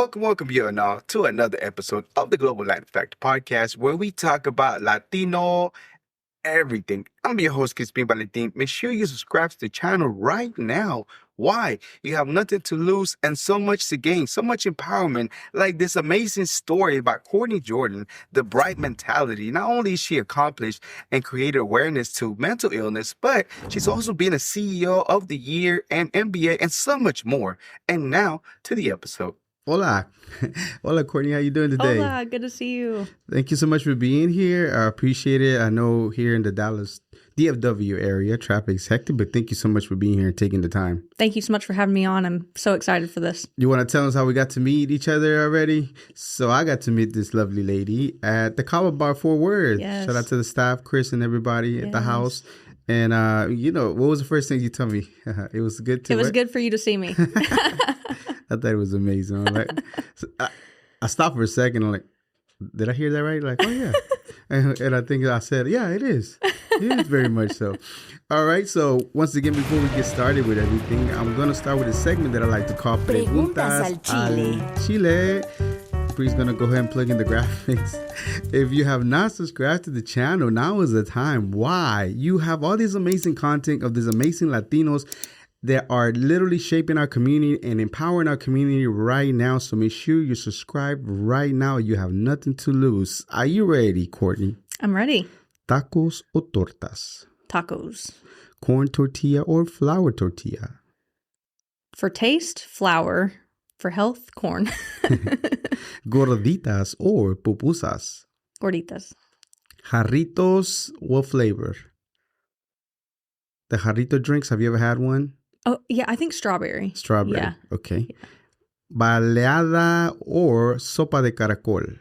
Welcome, you and all, to another episode of the Global Latin Factor podcast, where we talk about Latino everything. I'm your host, Crispin Valentin. Make sure you subscribe to the channel right now. Why? You have nothing to lose and so much to gain, so much empowerment, like this amazing story about Courtney Jordan, the bright mentality. Not only is she accomplished and created awareness to mental illness, but she's also been a CEO of the Year and MBA and so much more. And now to the episode. Hola. Hola, Courtney. How you doing today? Hola, good to see you. Thank you so much for being here. I appreciate it. I know here in the Dallas DFW area, traffic's hectic, but thank you so much for being here and taking the time. Thank you so much for having me on. I'm so excited for this. You want to tell us how we got to meet each other already? So I got to meet this lovely lady at the Kava Bar Fort Worth. Yes. Shout out to the staff, Chris and everybody at the Yes. house. And, what was the first thing you told me? It was good to It was good for you to see me. I thought it was amazing. I'm like, so I stopped for a second. I'm like, did I hear that right? Like, oh, yeah. And I think I said, yeah, it is. It is very much so. All right. So once again, before we get started with everything, I'm going to start with a segment that I like to call Preguntas al Chile. Bree's going to go ahead and plug in the graphics. If you have not subscribed to the channel, now is the time. Why? You have all this amazing content of these amazing Latinos that are literally shaping our community and empowering our community right now. So make sure you subscribe right now. You have nothing to lose. Are you ready, Courtney? I'm ready. Tacos o tortas? Tacos. Corn tortilla or flour tortilla? For taste, flour. For health, corn. Gorditas or pupusas? Gorditas. Jarritos, what flavor? The jarrito drinks, have you ever had one? Oh, yeah, I think strawberry. Strawberry. Yeah. Okay. Yeah. Baleada or sopa de caracol?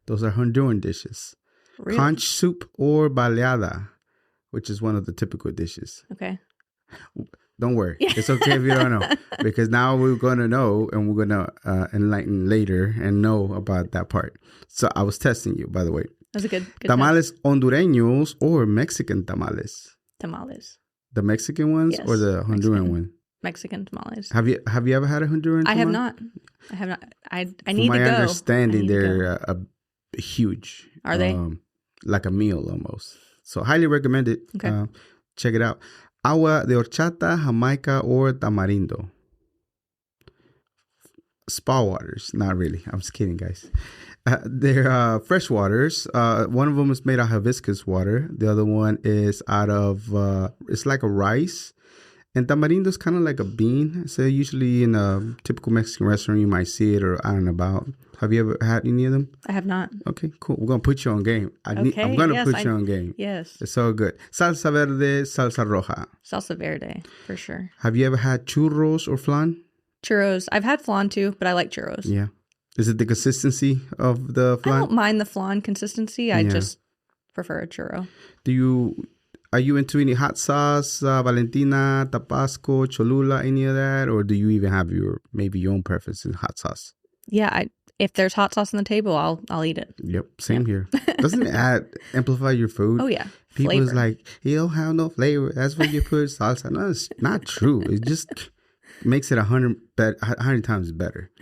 Those are Honduran dishes. Really? Conch soup or baleada, which is one of the typical dishes. Okay. Don't worry. It's okay if you don't know. Because now we're going to know and we're going to enlighten later and know about that part. So I was testing you, by the way. That's a good Tamales test. Hondureños or Mexican tamales? Tamales. The Mexican ones, yes, or the Honduran one? Mexican tamales. Have you ever had a Honduran tamal? I have not. I need to go. From my understanding, they're huge. Are they? Like a meal almost. So highly recommend it. Okay. Check it out. Agua de horchata, Jamaica, or tamarindo? Spa waters. Not really. I'm just kidding, guys. They're fresh waters. One of them is made out of hibiscus water. The other one is out of, it's like a rice. And tamarindo is kind of like a bean. So usually in a typical Mexican restaurant, you might see it or out and about. Have you ever had any of them? I have not. Okay, cool. We're going to put you on game. I'm going to put you on game. Yes. It's so good. Salsa verde, salsa roja. Salsa verde, for sure. Have you ever had churros or flan? Churros. I've had flan too, but I like churros. Yeah. Is it the consistency of the flan? I don't mind the flan consistency. I just prefer a churro. Are you into any hot sauce, Valentina, Tabasco, Cholula, any of that? Or do you even have your own preference in hot sauce? Yeah, if there's hot sauce on the table, I'll eat it. Yep, same here. Doesn't it amplify your food? Oh, yeah. People's like, you don't have no flavor. That's why you put salsa. No, it's not true. It just makes it 100 times better.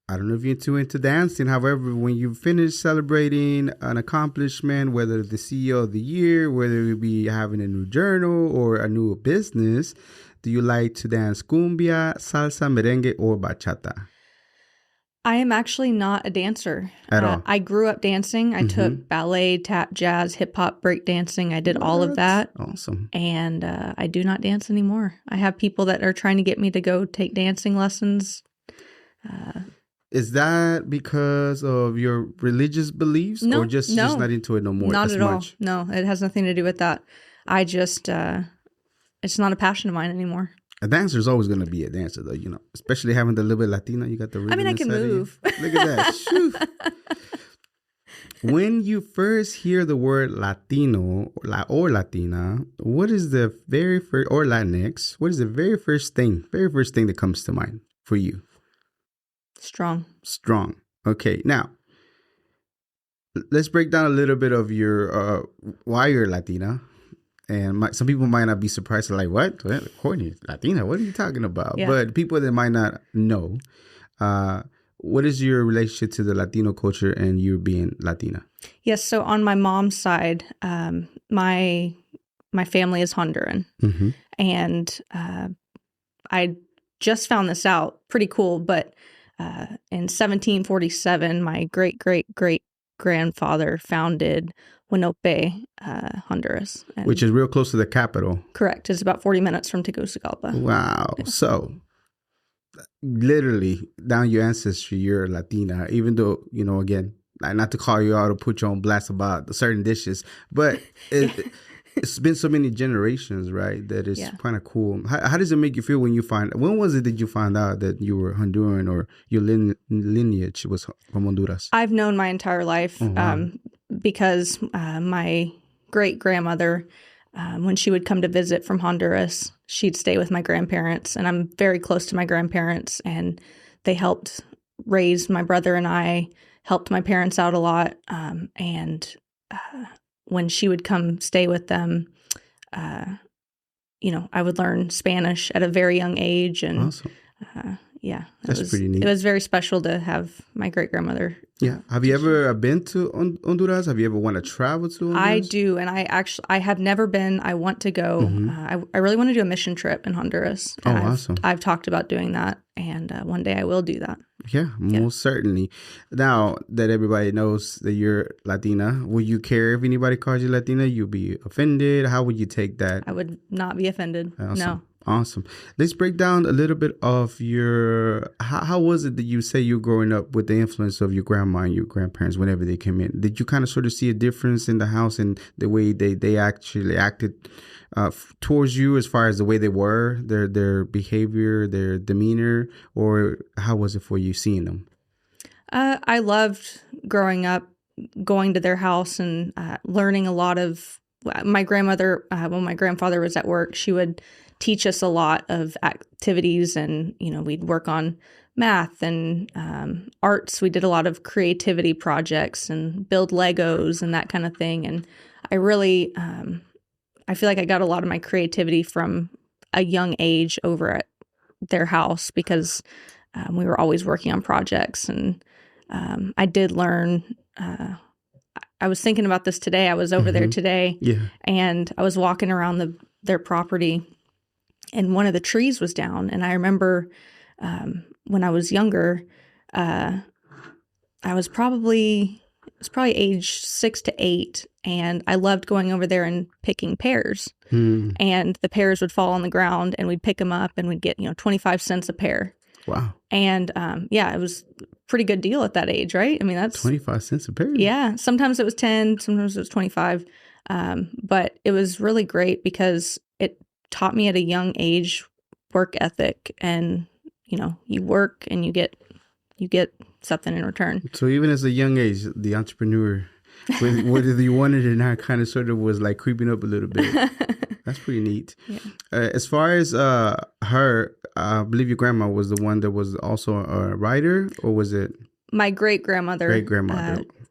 I don't know if you're into dancing. However, when you finish celebrating an accomplishment, whether the CEO of the year, whether you be having a new journal or a new business, do you like to dance cumbia, salsa, merengue, or bachata? I am actually not a dancer. At all? I grew up dancing. I took ballet, tap, jazz, hip hop, break dancing. I did all of that. Awesome. And I do not dance anymore. I have people that are trying to get me to go take dancing lessons. Is that because of your religious beliefs? No, or just not into it no more? Not as at all. much? No, it has nothing to do with that. I just, it's not a passion of mine anymore. A dancer is always going to be a dancer, though, especially having the little bit Latina. You got the rhythm. I can move. Look at that. Shoo. When you first hear the word Latino or Latina, what is the very first, or Latinx, what is the very first thing that comes to mind for you? Strong. Okay. Now, let's break down a little bit of your why you're Latina. And some people might not be surprised, like, what? Courtney, Latina, what are you talking about? Yeah. But people that might not know, what is your relationship to the Latino culture and you being Latina? Yes. So on my mom's side, my family is Honduran. Mm-hmm. And I just found this out. Pretty cool. But in 1747, my great-great-great-grandfather founded Winope, Honduras. And Which is real close to the capital. correct. It's about 40 minutes from Tegucigalpa. Wow. Yeah. So literally down your ancestry, you're Latina, even though, again, not to call you out or put you on blast about certain dishes, but it's been so many generations, right? That is kind of cool. How does it make you feel when was it that you found out that you were Honduran or your lineage was from Honduras? I've known my entire life because my great-grandmother, when she would come to visit from Honduras, she'd stay with my grandparents, and I'm very close to my grandparents, and they helped raise my brother and I, helped my parents out a lot, and when she would come stay with them, I would learn Spanish at a very young age, and awesome. That's pretty neat. It was very special to have my great-grandmother. Yeah. Have you ever been to Honduras? Have you ever want to travel to Honduras? I do, and I have never been. I want to go. Mm-hmm. I really want to do a mission trip in Honduras. Oh, awesome. I've talked about doing that, and one day I will do that. Yeah, most certainly. Now that everybody knows that you're Latina, would you care if anybody calls you Latina? You'd be offended? How would you take that? I would not be offended. Awesome. No. Awesome. Let's break down a little bit of how was it that you say you're growing up with the influence of your grandma and your grandparents whenever they came in? Did you kind of sort of see a difference in the house and the way they actually acted towards you as far as the way they were, their behavior, their demeanor, or how was it for you seeing them? I loved growing up, going to their house and learning a lot of my grandmother. When my grandfather was at work, she would teach us a lot of activities, and we'd work on math and arts. We did a lot of creativity projects and build Legos and that kind of thing. And I really, I feel like I got a lot of my creativity from a young age over at their house because we were always working on projects. And I did learn. I was thinking about this today. I was over there today, and I was walking around their property. And one of the trees was down. And I remember when I was younger, I was probably age 6 to 8. And I loved going over there and picking pears. And the pears would fall on the ground and we'd pick them up and we'd get, 25 cents a pear. Wow. And it was a pretty good deal at that age, right? I mean, that's 25 cents a pear. Yeah. Sometimes it was 10, sometimes it was 25. But it was really great because it taught me at a young age work ethic, and you work and you get something in return. So even as a young age, the entrepreneur, whether you wanted it or not, kind of sort of was like creeping up a little bit. That's pretty neat. Yeah. As far as her, I believe your grandma was the one that was also a writer, or was it my great-grandmother,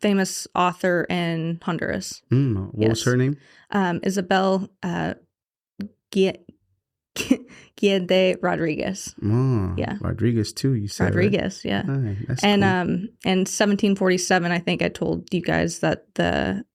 famous author in Honduras? What was her name? Isabel Guede Rodriguez. Oh, yeah. Rodriguez too, you said. Rodriguez, right? Yeah. Right, that's and cool. In 1747, I think I told you guys that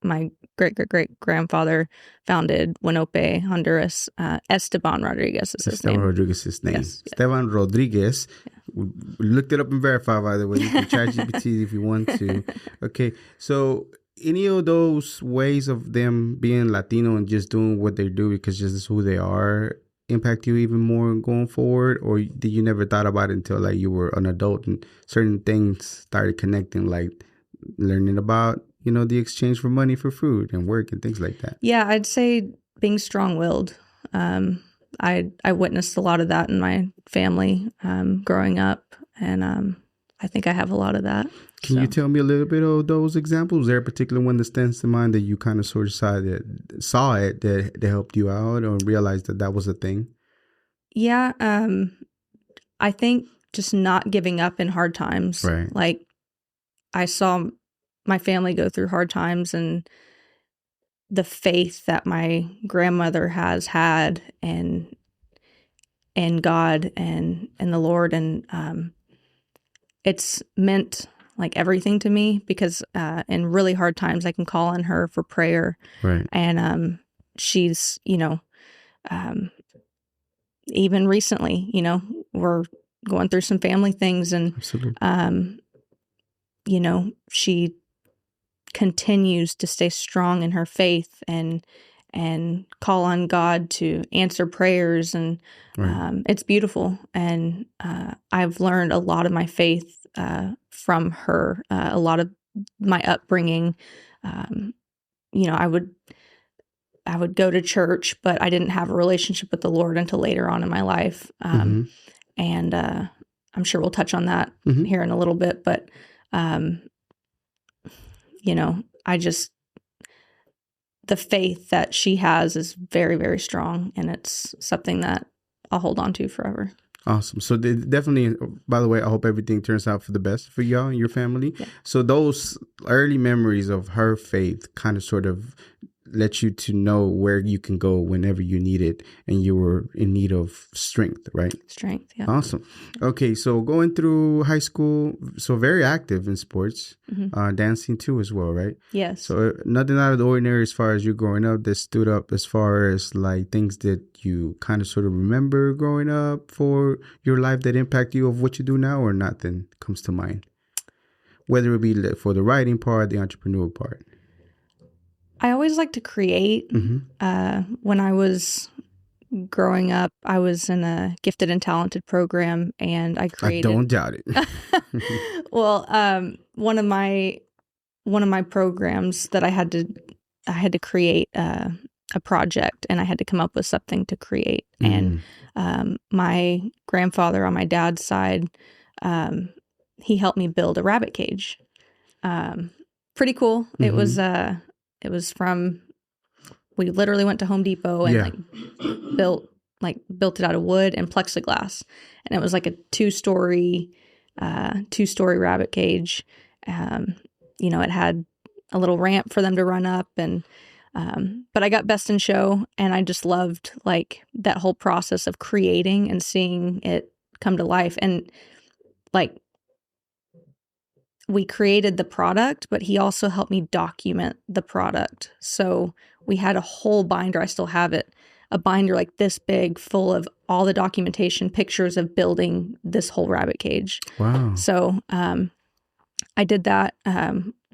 my great-great-great-grandfather founded Winope, Honduras. Esteban Rodriguez is his name. Esteban Rodriguez is his name. Yes. Esteban Rodriguez. Yeah. We looked it up and verified, by the way. You can chat GPT if you want to. Okay, so any of those ways of them being Latino and just doing what they do because just is who they are impact you even more going forward, or did you never thought about it until like you were an adult and certain things started connecting, like learning about the exchange for money for food and work and things like that? Yeah, I'd say being strong-willed. I witnessed a lot of that in my family growing up, and I think I have a lot of that. Can you tell me a little bit of those examples? Is there a particular one that stands to mind that you kind of sort of saw it that helped you out or realized that was a thing? Yeah, I think just not giving up in hard times. Right. Like I saw my family go through hard times, and the faith that my grandmother has had in God and the Lord. And it's meant like everything to me, because in really hard times I can call on her for prayer. Right. And she's, even recently, we're going through some family things, and Absolutely. she continues to stay strong in her faith and call on God to answer prayers. And Right. it's beautiful. And I've learned a lot of my faith from her, a lot of my upbringing. I would go to church, but I didn't have a relationship with the Lord until later on in my life. Mm-hmm. And I'm sure we'll touch on that Mm-hmm. here in a little bit. But, the faith that she has is very, very strong. And it's something that I'll hold on to forever. Awesome. So definitely, by the way, I hope everything turns out for the best for y'all and your family. Yeah. So those early memories of her faith kind of sort of let you to know where you can go whenever you need it, and you were in need of strength, right? Strength, yeah. Awesome. Okay, so going through high school, so very active in sports, dancing too as well, right? Yes. So nothing out of the ordinary as far as you growing up that stood up as far as like things that you kind of sort of remember growing up for your life that impact you of what you do now, or nothing comes to mind? Whether it be for the writing part, the entrepreneur part. I always like to create. Mm-hmm. When I was growing up, I was in a gifted and talented program, and I created. I don't doubt it. Well, one of my programs that I had to create a project, and I had to come up with something to create. And my grandfather on my dad's side, he helped me build a rabbit cage. Pretty cool. Mm-hmm. It was from, we literally went to Home Depot and built it out of wood and plexiglass. And it was like a two-story rabbit cage. It had a little ramp for them to run up, and but I got best in show, and I just loved like that whole process of creating and seeing it come to life. And like, we created the product, but he also helped me document the product. So we had a whole binder. I still have it. A binder like this big, full of all the documentation, pictures of building this whole rabbit cage. Wow. So I did that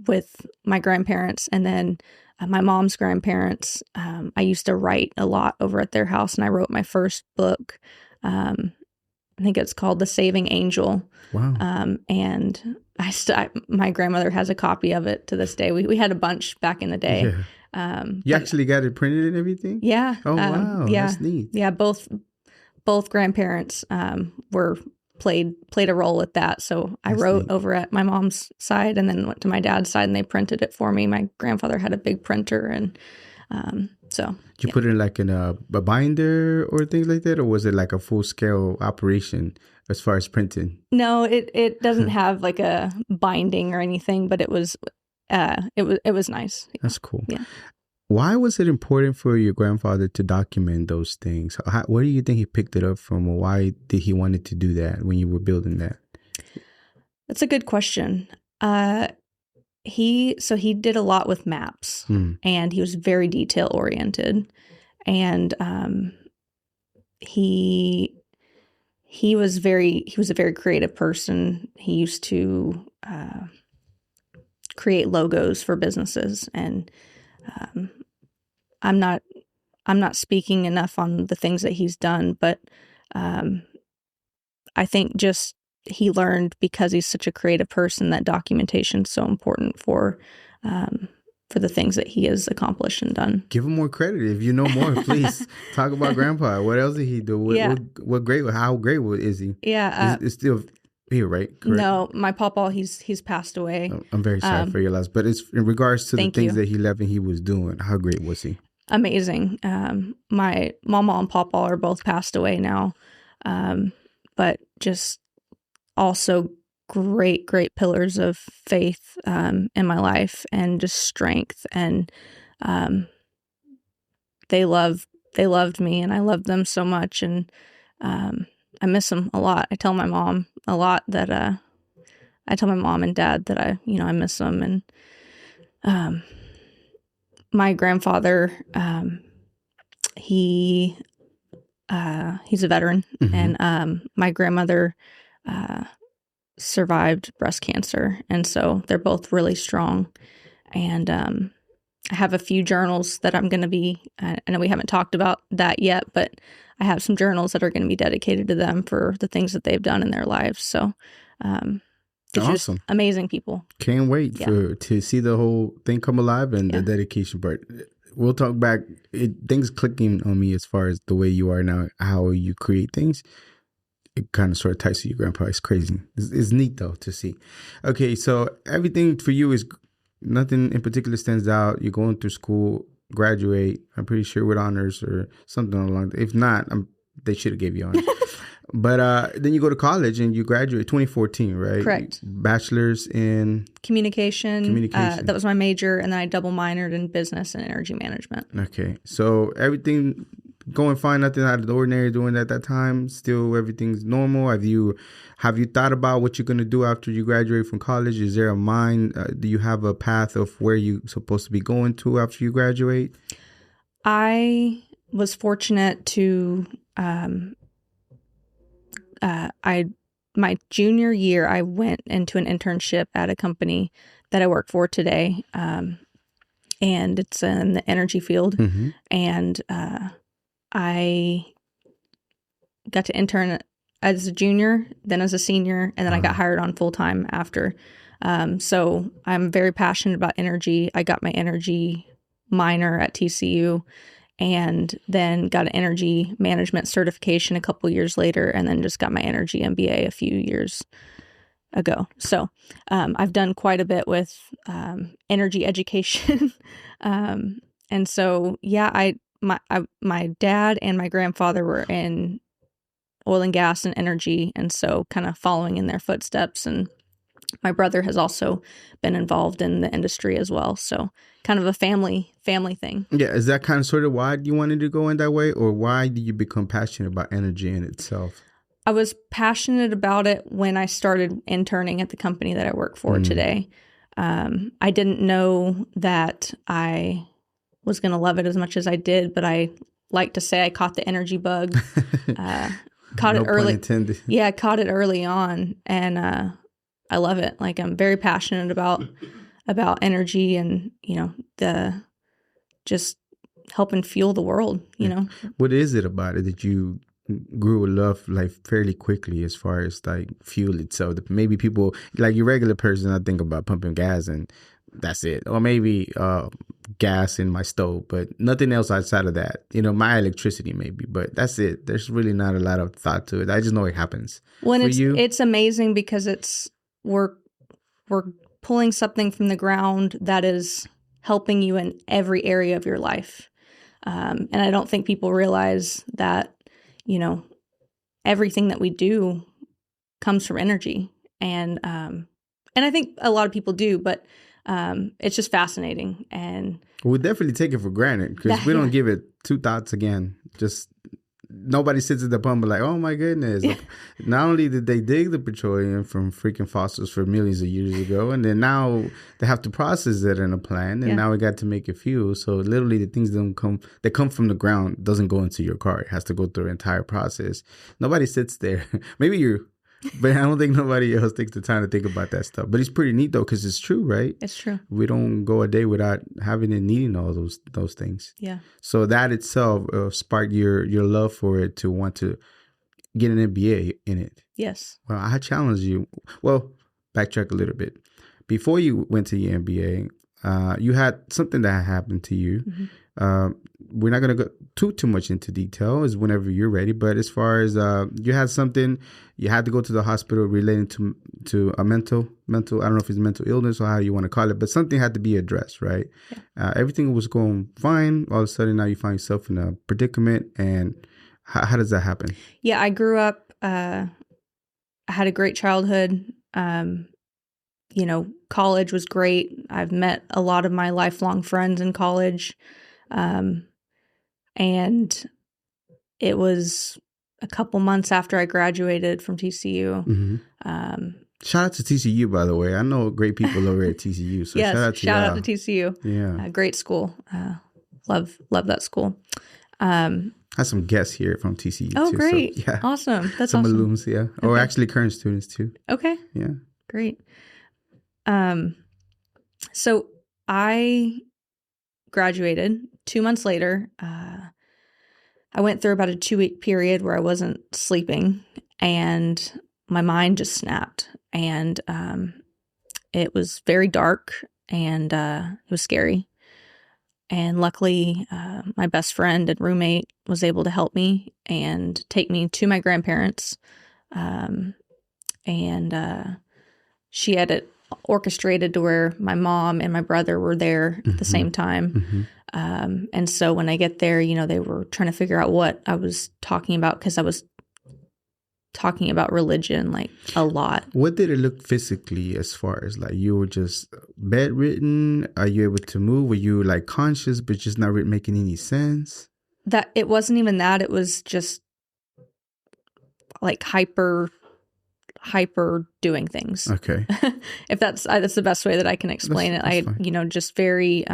with my grandparents, and then my mom's grandparents. I used to write a lot over at their house, and I wrote my first book. I think it's called The Saving Angel. Wow. And my grandmother has a copy of it to this day. We had a bunch back in the day. Yeah. You actually got it printed and everything? Yeah. Oh, wow. Yeah. That's neat. Yeah. Both grandparents played a role with that. So I wrote over at my mom's side, and then went to my dad's side, and they printed it for me. My grandfather had a big printer, and so. Did you put it like in a binder or things like that, or was it like a full scale operation as far as printing? No, it doesn't have like a binding or anything, but it was nice. That's cool. Yeah. Why was it important for your grandfather to document those things? Where do you think he picked it up from, or why did he wanted to do that when you were building that? That's a good question. He did a lot with maps, and he was very detail oriented, and he was a very creative person. He used to create logos for businesses, and I'm not speaking enough on the things that he's done, but I think just he learned, because he's such a creative person, that documentation is so important for the things that he has accomplished and done. Give him more credit. If you know more, please talk about Grandpa. What else did he do? How great is he? Yeah. It's still here, right? Correct? No, my papa, he's passed away. I'm very sorry for your loss, but it's in regards to the things that he left and he was doing. How great was he? Amazing. My mama and papa are both passed away now, but just also great pillars of faith in my life, and just strength. And they loved me, and I loved them so much, and I miss them a lot. I tell my mom a lot that I tell my mom and dad that I miss them. And my grandfather, he's a veteran, Mhm. and my grandmother survived breast cancer, and so they're both really strong. And I have a few journals that I'm going to be, I know we haven't talked about that yet, but I have some journals that are going to be dedicated to them for the things that they've done in their lives. So it's just Awesome. amazing people. Can't wait Yeah. to see the whole thing come alive and Yeah. the dedication part. We'll talk back. Things clicking on me as far as the way you are now, how you create things. It kind of sort of ties to your grandpa. It's crazy. It's neat though to see. Okay, so everything for you is nothing in particular stands out. You're going through school, graduate. I'm pretty sure with honors or something along. If not, they should have gave you honors. But then you go to college and you graduate 2014, right? Correct. Bachelor's in Communication. That was my major, and then I double minored in business and energy management. Okay, so everything going fine, nothing out of the ordinary doing at that time. Still, everything's normal. Have you thought about what you're gonna do after you graduate from college? Is there a mind? Do you have a path of where you're supposed to be going to after you graduate? I was fortunate to my junior year, I went into an internship at a company that I work for today, and it's in the energy field. Mm-hmm. And I got to intern as a junior, then as a senior, and then I got hired on full time after. So I'm very passionate about energy. I got my energy minor at TCU, and then got an energy management certification a couple years later, and then just got my energy MBA a few years ago. So I've done quite a bit with energy education. And so, yeah, my dad and my grandfather were in oil and gas and energy, and so kind of following in their footsteps. And my brother has also been involved in the industry as well. So kind of a family thing. Yeah, is that kind of sort of why you wanted to go in that way, or why did you become passionate about energy in itself? I was passionate about it when I started interning at the company that I work for today. I didn't know that I was going to love it as much as I did, but I like to say I caught the energy bug. Caught it early. Pun intended. Yeah, I caught it early on, and I love it. Like, I'm very passionate about energy, and the just helping fuel the world. What is it about it that you grew a love like fairly quickly as far as like fuel itself? Maybe people like your regular person, I think about pumping gas and that's it, or maybe gas in my stove, but nothing else outside of that. My electricity maybe, but that's it. There's really not a lot of thought to it. I just know it happens. When For you? it's amazing because we're pulling something from the ground that is helping you in every area of your life. And I don't think people realize that, everything that we do comes from energy. And I think a lot of people do, but it's just fascinating. And we definitely take it for granted because we don't give it two thoughts again. Just nobody sits at the pump and like, oh my goodness. Not only did they dig the petroleum from freaking fossils for millions of years ago, and then now they have to process it in a plant, and now we got to make it fuel. So literally the things that come from the ground doesn't go into your car. It has to go through the entire process. Nobody sits there. Maybe you, but I don't think nobody else takes the time to think about that stuff. But it's pretty neat though, because it's true, right? It's true. We don't go a day without having and needing all those things. Yeah. So that itself sparked your love for it to want to get an MBA in it. Yes. Well, I challenge you. Well, backtrack a little bit. Before you went to your MBA, you had something that happened to you. Mm-hmm. We're not going to go too much into detail. Is whenever you're ready. But as far as you had something, you had to go to the hospital relating to a mental. I don't know if it's mental illness or how you want to call it, but something had to be addressed, right? Yeah. Everything was going fine. All of a sudden, now you find yourself in a predicament. And how does that happen? Yeah, I grew up. I had a great childhood. College was great. I've met a lot of my lifelong friends in college. And it was a couple months after I graduated from TCU. Mm-hmm. Shout out to TCU, by the way. I know great people over at TCU. So yes, shout out to shout y'all. out to TCU. Yeah. Great school. Love that school. Had some guests here from TCU Oh, too. great. So, yeah. Awesome. That's some awesome. alums, yeah. Or actually current students too. Okay. Yeah. Great. So I graduated 2 months later. I went through about a 2-week period where I wasn't sleeping, and my mind just snapped. And it was very dark, and it was scary. And luckily, my best friend and roommate was able to help me and take me to my grandparents. And she had it orchestrated to where my mom and my brother were there at the same time. And so when I get there, they were trying to figure out what I was talking about, because I was talking about religion like a lot. What did it look physically, as far as like you were just bedridden? Are you able to move? Were you like conscious but just not really making any sense? That it wasn't even that. It was just like hyper doing things. Okay. If that's the best way that I can explain it. That's fine. Just very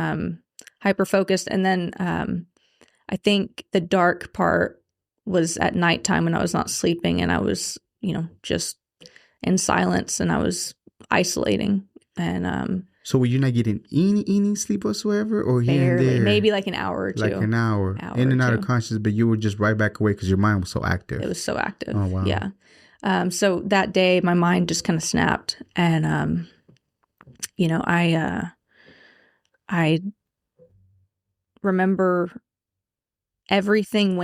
hyper focused. And then I think the dark part was at nighttime when I was not sleeping, and I was, just in silence, and I was isolating. And so were you not getting any sleep whatsoever, or here and barely, there? maybe like an hour or two. Like an hour in and out of consciousness, but you were just right back away because your mind was so active. It was so active. Oh, wow. Yeah. So that day, my mind just kind of snapped, and I remember everything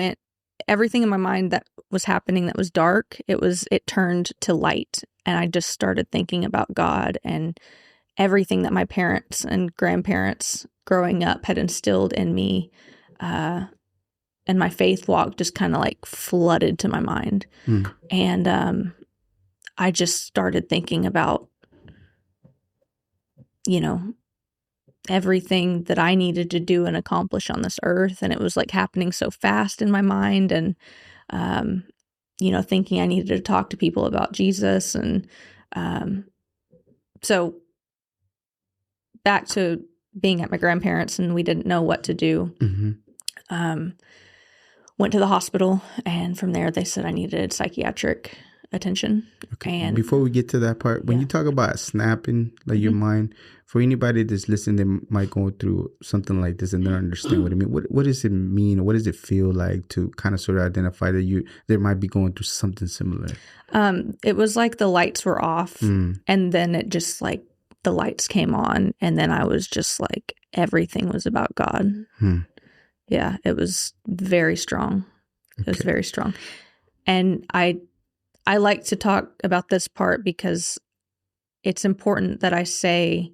in my mind that was happening that was dark. It turned to light, and I just started thinking about God and everything that my parents and grandparents growing up had instilled in me. And my faith walk just kind of like flooded to my mind. And I just started thinking about, everything that I needed to do and accomplish on this earth. And it was like happening so fast in my mind. And, thinking I needed to talk to people about Jesus. And so back to being at my grandparents', and we didn't know what to do. Went to the hospital, and from there they said I needed psychiatric attention. Okay. And before we get to that part, when you talk about snapping, like your mind, for anybody that's listening, they might go through something like this and don't understand what it means. What does it mean? What does it feel like to kind of sort of identify that they might be going through something similar? It was like the lights were off, and then it just like the lights came on, and then I was just like everything was about God. Yeah, it was very strong. It was very strong. And I like to talk about this part because it's important that I say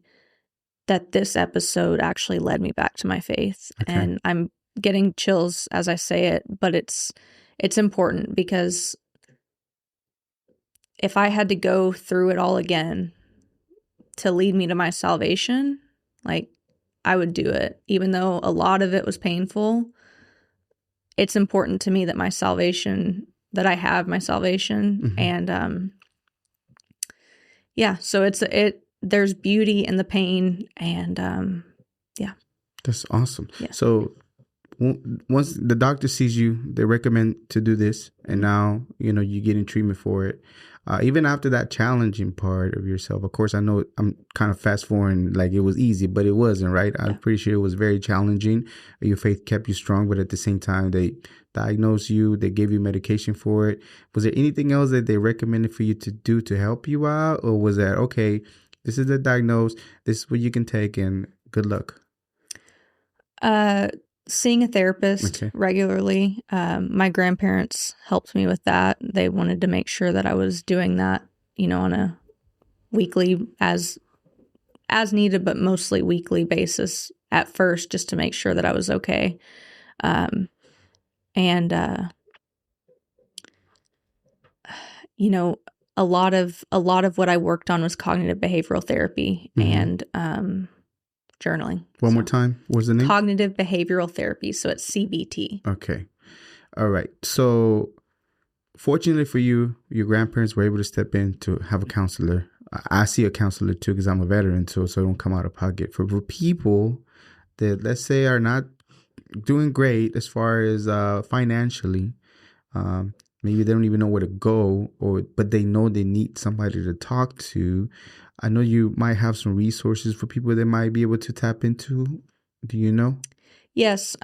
that this episode actually led me back to my faith. Okay. And I'm getting chills as I say it, but it's important because if I had to go through it all again to lead me to my salvation, like I would do it. Even though a lot of it was painful, it's important to me that that I have my salvation. And so there's beauty in the pain, and That's awesome. Yeah. So once the doctor sees you, they recommend to do this, and now you're getting treatment for it. Even after that challenging part of yourself, of course, I know I'm kind of fast forwarding like it was easy, but it wasn't, right? I'm pretty sure it was very challenging. Your faith kept you strong, but at the same time, they diagnosed you, they gave you medication for it. Was there anything else that they recommended for you to do to help you out? Or was that, okay, this is the diagnosis, this is what you can take, and good luck? Seeing a therapist regularly. My grandparents helped me with that. They wanted to make sure that I was doing that, on a weekly as needed, but mostly weekly basis at first, just to make sure that I was okay. A lot of what I worked on was cognitive behavioral therapy, and journaling. One more time. What's the name? Cognitive behavioral therapy. So it's CBT. Okay. All right. So fortunately for you, your grandparents were able to step in to have a counselor. I see a counselor too because I'm a veteran, so I don't come out of pocket. For people that, let's say, are not doing great as far as financially, maybe they don't even know where to go, but they know they need somebody to talk to. I know you might have some resources for people that might be able to tap into. Do you know? Yes.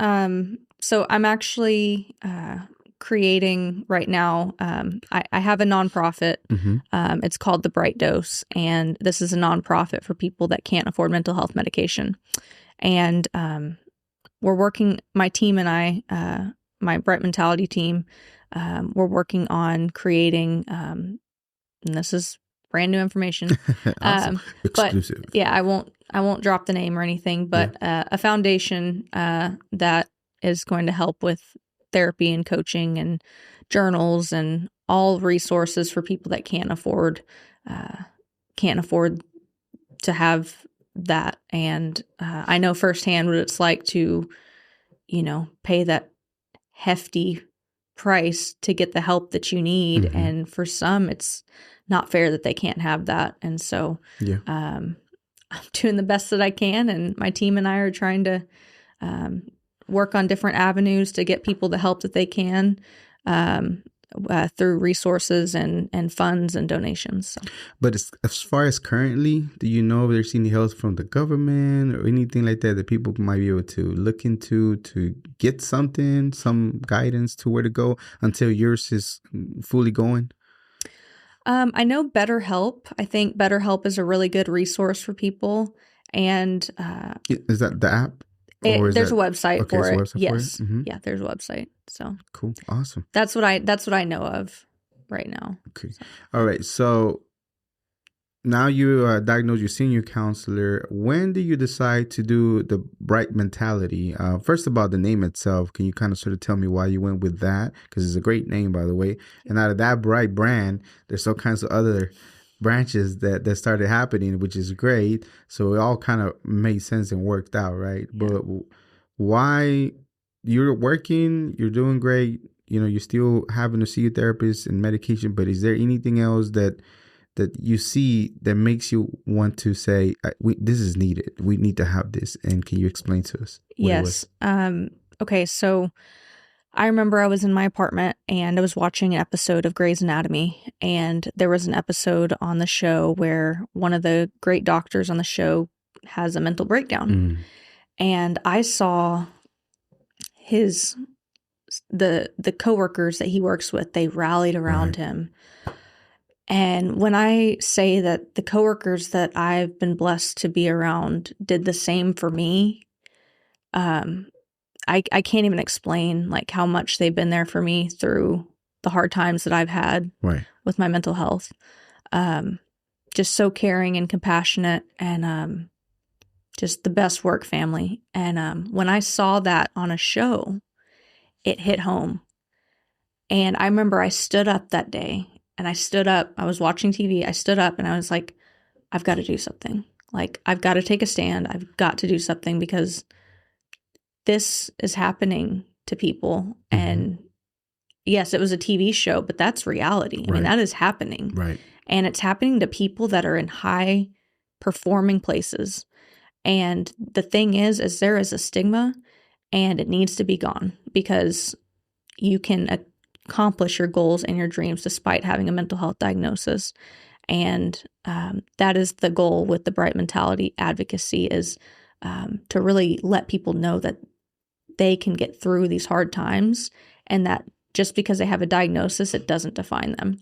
So I'm actually creating right now. I have a nonprofit. It's called The Bright Dose, and this is a nonprofit for people that can't afford mental health medication. And we're working. My team and I, my Bright Mentality team, we're working on creating. And this is brand new information. Awesome. Exclusive. But yeah, I won't drop the name or anything, but a foundation that is going to help with therapy and coaching and journals and all resources for people that can't afford to have that. And I know firsthand what it's like to, pay that hefty price to get the help that you need. And for some, it's not fair that they can't have that. And so I'm doing the best that I can. And my team and I are trying to work on different avenues to get people the help that they can through resources and funds and donations. So. But as far as currently, do you know if there's any help from the government or anything like that people might be able to look into to get some guidance to where to go until yours is fully going? I know BetterHelp. I think BetterHelp is a really good resource for people. And is that the app? There's a website for it. Yes. Mm-hmm. Yeah, there's a website. So cool. Awesome. That's what I know of right now. Okay. So. All right. So now you diagnosed your senior counselor. When do you decide to do the Bright Mentality? First, about the name itself, can you kind of sort of tell me why you went with that? Because it's a great name, by the way. And out of that Bright brand, there's all kinds of other branches that started happening, which is great. So it all kind of made sense and worked out, right? Yeah. But why? You're working, you're doing great. You're still having to see a therapist and medication. But is there anything else that you see that makes you want to say, this is needed? We need to have this. And can you explain to us? Yes. Okay. So I remember I was in my apartment and I was watching an episode of Grey's Anatomy, and there was an episode on the show where one of the great doctors on the show has a mental breakdown. And I saw the coworkers that he works with, they rallied around him. And when I say that the coworkers that I've been blessed to be around did the same for me, I can't even explain like how much they've been there for me through the hard times that I've had with my mental health. Just so caring and compassionate, and just the best work family. And when I saw that on a show, it hit home. And I remember I stood up that day, and I was watching TV. I stood up and I was like, I've got to do something. Like, I've got to take a stand. I've got to do something, because this is happening to people. And yes, it was a TV show, but that's reality. I mean, that is happening. Right. And it's happening to people that are in high performing places. And the thing is there is a stigma, and it needs to be gone, because you can accomplish your goals and your dreams despite having a mental health diagnosis. And that is the goal with the Bright Mentality advocacy, is to really let people know that they can get through these hard times, and that just because they have a diagnosis, it doesn't define them.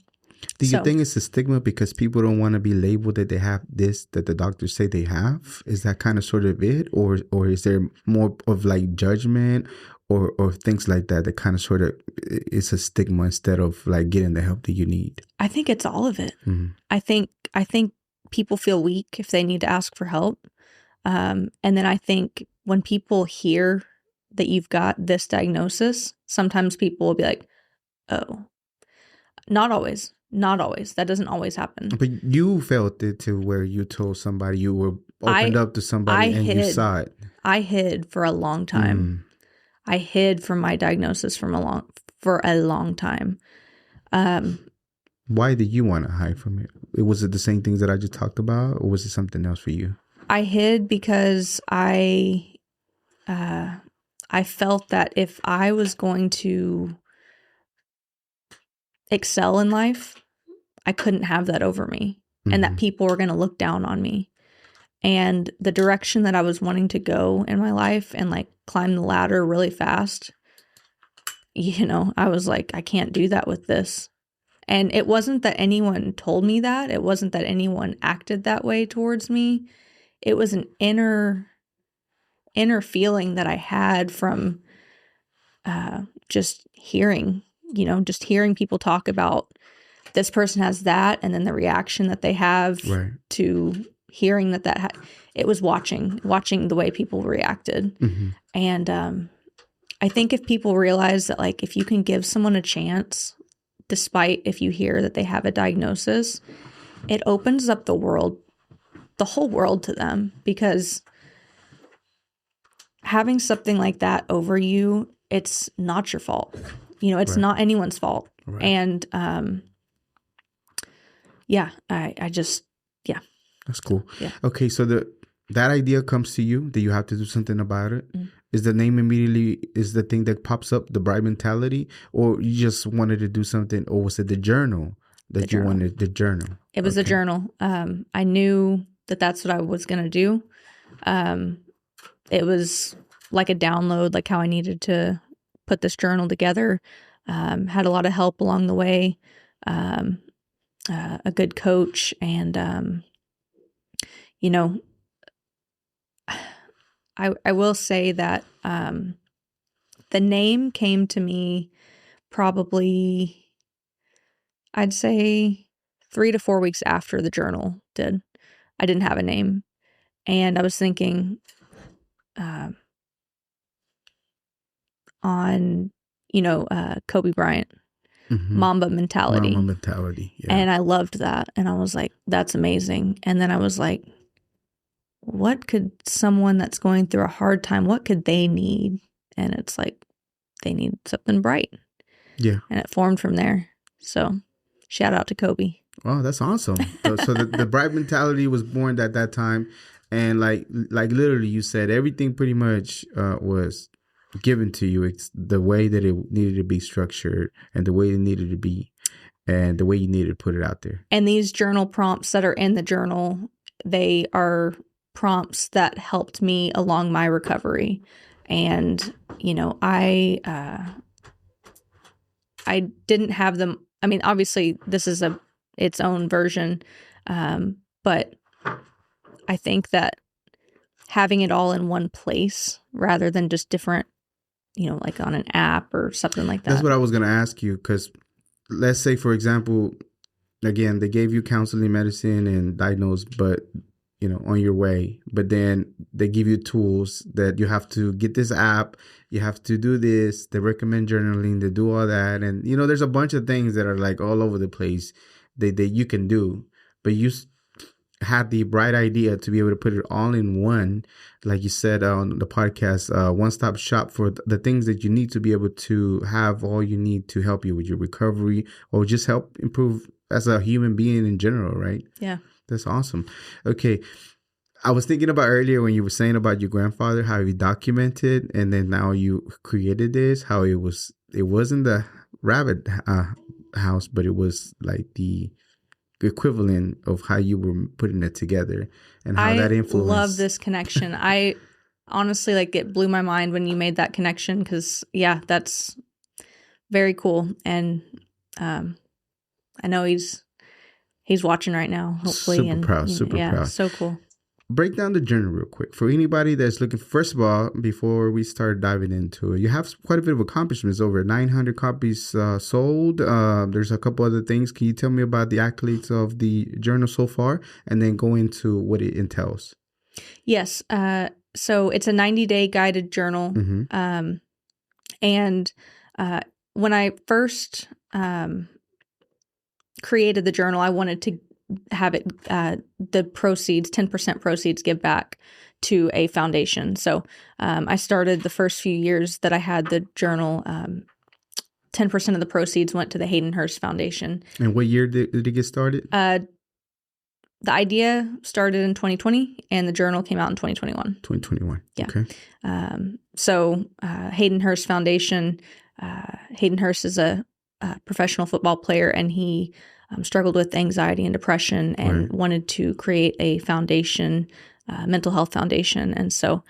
Do you think it's a stigma because people don't want to be labeled that they have this, that the doctors say they have? Is that kind of sort of it? Or is there more of like judgment or things like that kind of sort of is a stigma instead of like getting the help that you need? I think it's all of it. I think people feel weak if they need to ask for help. And then I think when people hear that you've got this diagnosis, sometimes people will be like, oh, not always. That doesn't always happen. But you felt it to where you told somebody you were opened up to somebody and you saw it. I hid for a long time. I hid from my diagnosis for a long time. Why did you want to hide from it? Was it the same things that I just talked about, or was it something else for you? I hid because I felt that if I was going to excel in life, I couldn't have that over me, and that people were going to look down on me. And the direction that I was wanting to go in my life and like climb the ladder really fast, I was like, I can't do that with this. And it wasn't that anyone told me that. It wasn't that anyone acted that way towards me. It was an inner feeling that I had from just hearing people talk about this person has that, and then the reaction that they have to hearing that it was watching the way people reacted. And I think if people realize that, like, if you can give someone a chance, despite if you hear that they have a diagnosis, it opens up the whole world to them, because having something like that over you, it's not your fault. It's not anyone's fault. Right. And I just That's cool. Yeah. Okay, so that idea comes to you that you have to do something about it. Is the name immediately is the thing that pops up, the bright mentality, or you just wanted to do something, or was it the journal that you wanted? The journal. It was a journal. I knew that that's what I was going to do. It was like a download, like how I needed to put this journal together. Had a lot of help along the way, a good coach, and I will say that the name came to me probably, I'd say 3 to 4 weeks after the journal did. I didn't have a name, and I was thinking on Kobe Bryant, Mamba mentality. Mamba mentality, yeah. And I loved that, and I was like, that's amazing. And then I was like, what could someone that's going through a hard time, what could they need? And it's like, they need something bright. Yeah. And it formed from there. So shout out to Kobe. Oh, that's awesome. So the bright mentality was born at that time. And like literally you said, everything pretty much was given to you. It's the way that it needed to be structured, and the way it needed to be, and the way you needed to put it out there. And these journal prompts that are in the journal, they are prompts that helped me along my recovery. And I didn't have them. I mean, obviously this is its own version, but I think that having it all in one place rather than just different, like on an app or something like that. That's what I was going to ask you, because let's say, for example, again, they gave you counseling, medicine, and diagnosed, but on your way, but then they give you tools that you have to get this app, you have to do this, they recommend journaling, they do all that. And, there's a bunch of things that are like all over the place that you can do, but you had the bright idea to be able to put it all in one, like you said on the podcast, one-stop shop for the things that you need to be able to have all you need to help you with your recovery, or just help improve as a human being in general, right? Yeah. That's awesome. Okay. I was thinking about earlier when you were saying about your grandfather, how he documented, and then now you created this, how it wasn't the rabbit house, but it was like the equivalent of how you were putting it together, and how that influenced. I love this connection. I honestly, it blew my mind when you made that connection, because that's very cool. And I know he's watching right now, hopefully. Super proud. So cool. Break down the journey real quick for anybody that's looking. First of all, before we start diving into it, you have quite a bit of accomplishments. Over 900 copies sold. There's a couple other things. Can you tell me about the accolades of the journal so far, and then go into what it entails? Yes. So it's a 90-day guided journal. And when I first created the journal, I wanted to have it, the proceeds, 10% proceeds give back to a foundation. So I started the first few years that I had the journal, 10% of the proceeds went to the Hayden Hurst Foundation. And what year did it get started? The idea started in 2020 and the journal came out in 2021. 2021. Yeah. Okay. So Hayden Hurst Foundation, Hayden Hurst is a professional football player, and he struggled with anxiety and depression and wanted to create a foundation, mental health foundation. And so,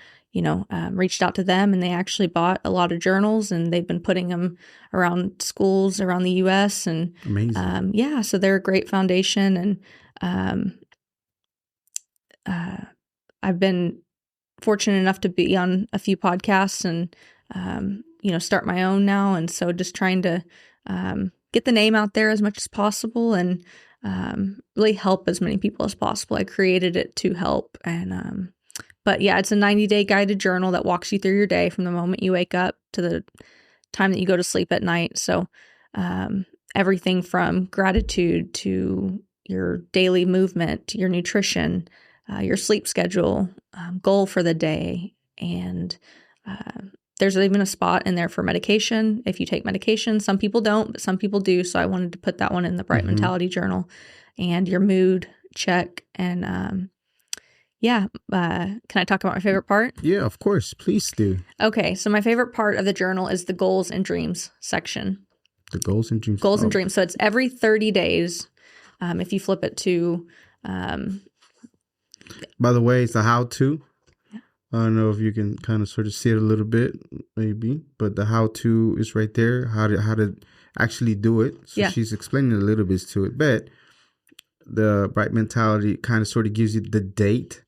reached out to them, and they actually bought a lot of journals, and they've been putting them around schools around the U.S. And amazing. So they're a great foundation. And I've been fortunate enough to be on a few podcasts and, start my own now. And so just trying to get the name out there as much as possible and really help as many people as possible. I created it to help. And, but yeah, it's a 90-day guided journal that walks you through your day from the moment you wake up to the time that you go to sleep at night. So everything from gratitude to your daily movement, your nutrition, your sleep schedule, goal for the day. And there's even a spot in there for medication. If you take medication, some people don't, but some people do. So I wanted to put that one in the Bright Mentality Journal. And your mood check. And can I talk about my favorite part? Yeah, of course. Please do. Okay. So my favorite part of the journal is the goals and dreams section. The goals and dreams. Goals and dreams. So it's every 30 days. If you flip it to... By the way, it's a how-to. I don't know if you can kind of sort of see it a little bit, maybe, but the how-to is right there, how to actually do it. So she's explaining a little bit to it, but the Bright Mentality kind of sort of gives you the date,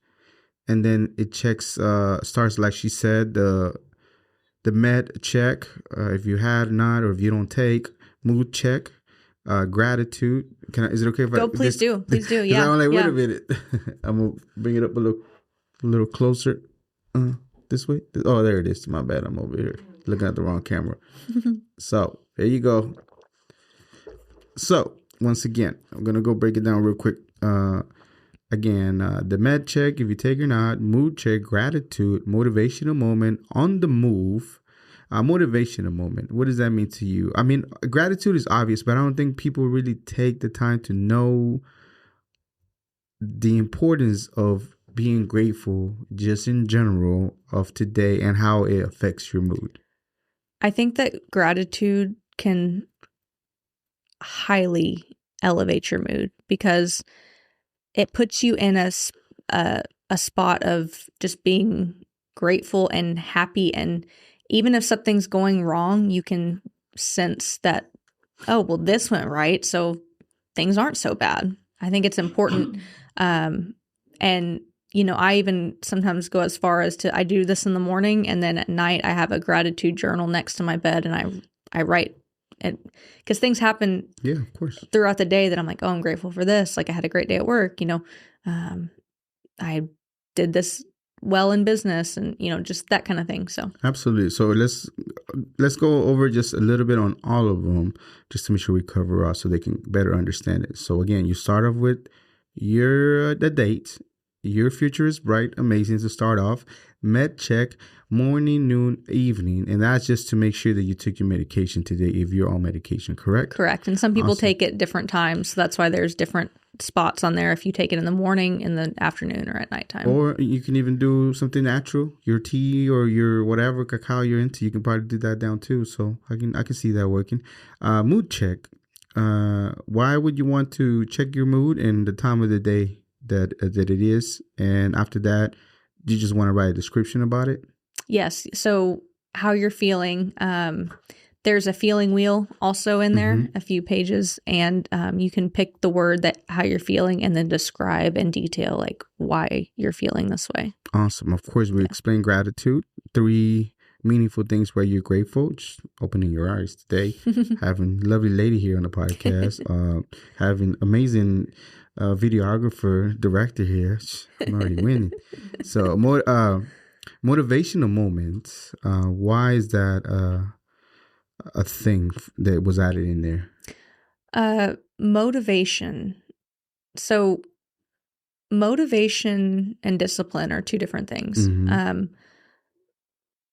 and then it checks, starts like she said, the med check, if you had or not, or if you don't take, mood check, gratitude. Is it okay if Please do. Yeah. I'm like, wait a minute. I'm gonna bring it up a little closer. This way. Oh, there it is. My bad. I'm over here looking at the wrong camera. So there you go. So once again, I'm gonna go break it down real quick. Again, the med check, if you take or not, mood check, gratitude, motivational moment, on the move. Motivational moment. What does that mean to you? I mean, gratitude is obvious, but I don't think people really take the time to know the importance of being grateful just in general of today and how it affects your mood. I think that gratitude can highly elevate your mood because it puts you in a spot of just being grateful and happy. And even if something's going wrong, you can sense that, oh, well, this went right, so things aren't so bad. I think it's important. And, I even sometimes go as far as I do this in the morning, and then at night I have a gratitude journal next to my bed, and I write it because things happen of course, throughout the day that I'm like, oh, I'm grateful for this. Like I had a great day at work, I did this well in business and, just that kind of thing. So absolutely. So let's go over just a little bit on all of them just to make sure we cover all so they can better understand it. So again, you start off with the date. Your future is bright, amazing to start off. Med check, morning, noon, evening. And that's just to make sure that you took your medication today if you're on medication, correct? Correct. And some people take it different times. So that's why there's different spots on there if you take it in the morning, in the afternoon, or at nighttime. Or you can even do something natural, your tea or your whatever cacao you're into. You can probably do that down too. So I can see that working. Mood check. Why would you want to check your mood and the time of the day that it is? And after that, you just want to write a description about it? Yes. So how you're feeling. There's a feeling wheel also in there, a few pages, and you can pick the word that how you're feeling and then describe in detail like why you're feeling this way. Awesome. Of course, we explain gratitude, 3 meaningful things where you're grateful, just opening your eyes today, having a lovely lady here on the podcast, having amazing videographer, director here. I'm already winning. So motivational moments. Why is that a thing that was added in there? Motivation. So motivation and discipline are two different things. Mm-hmm.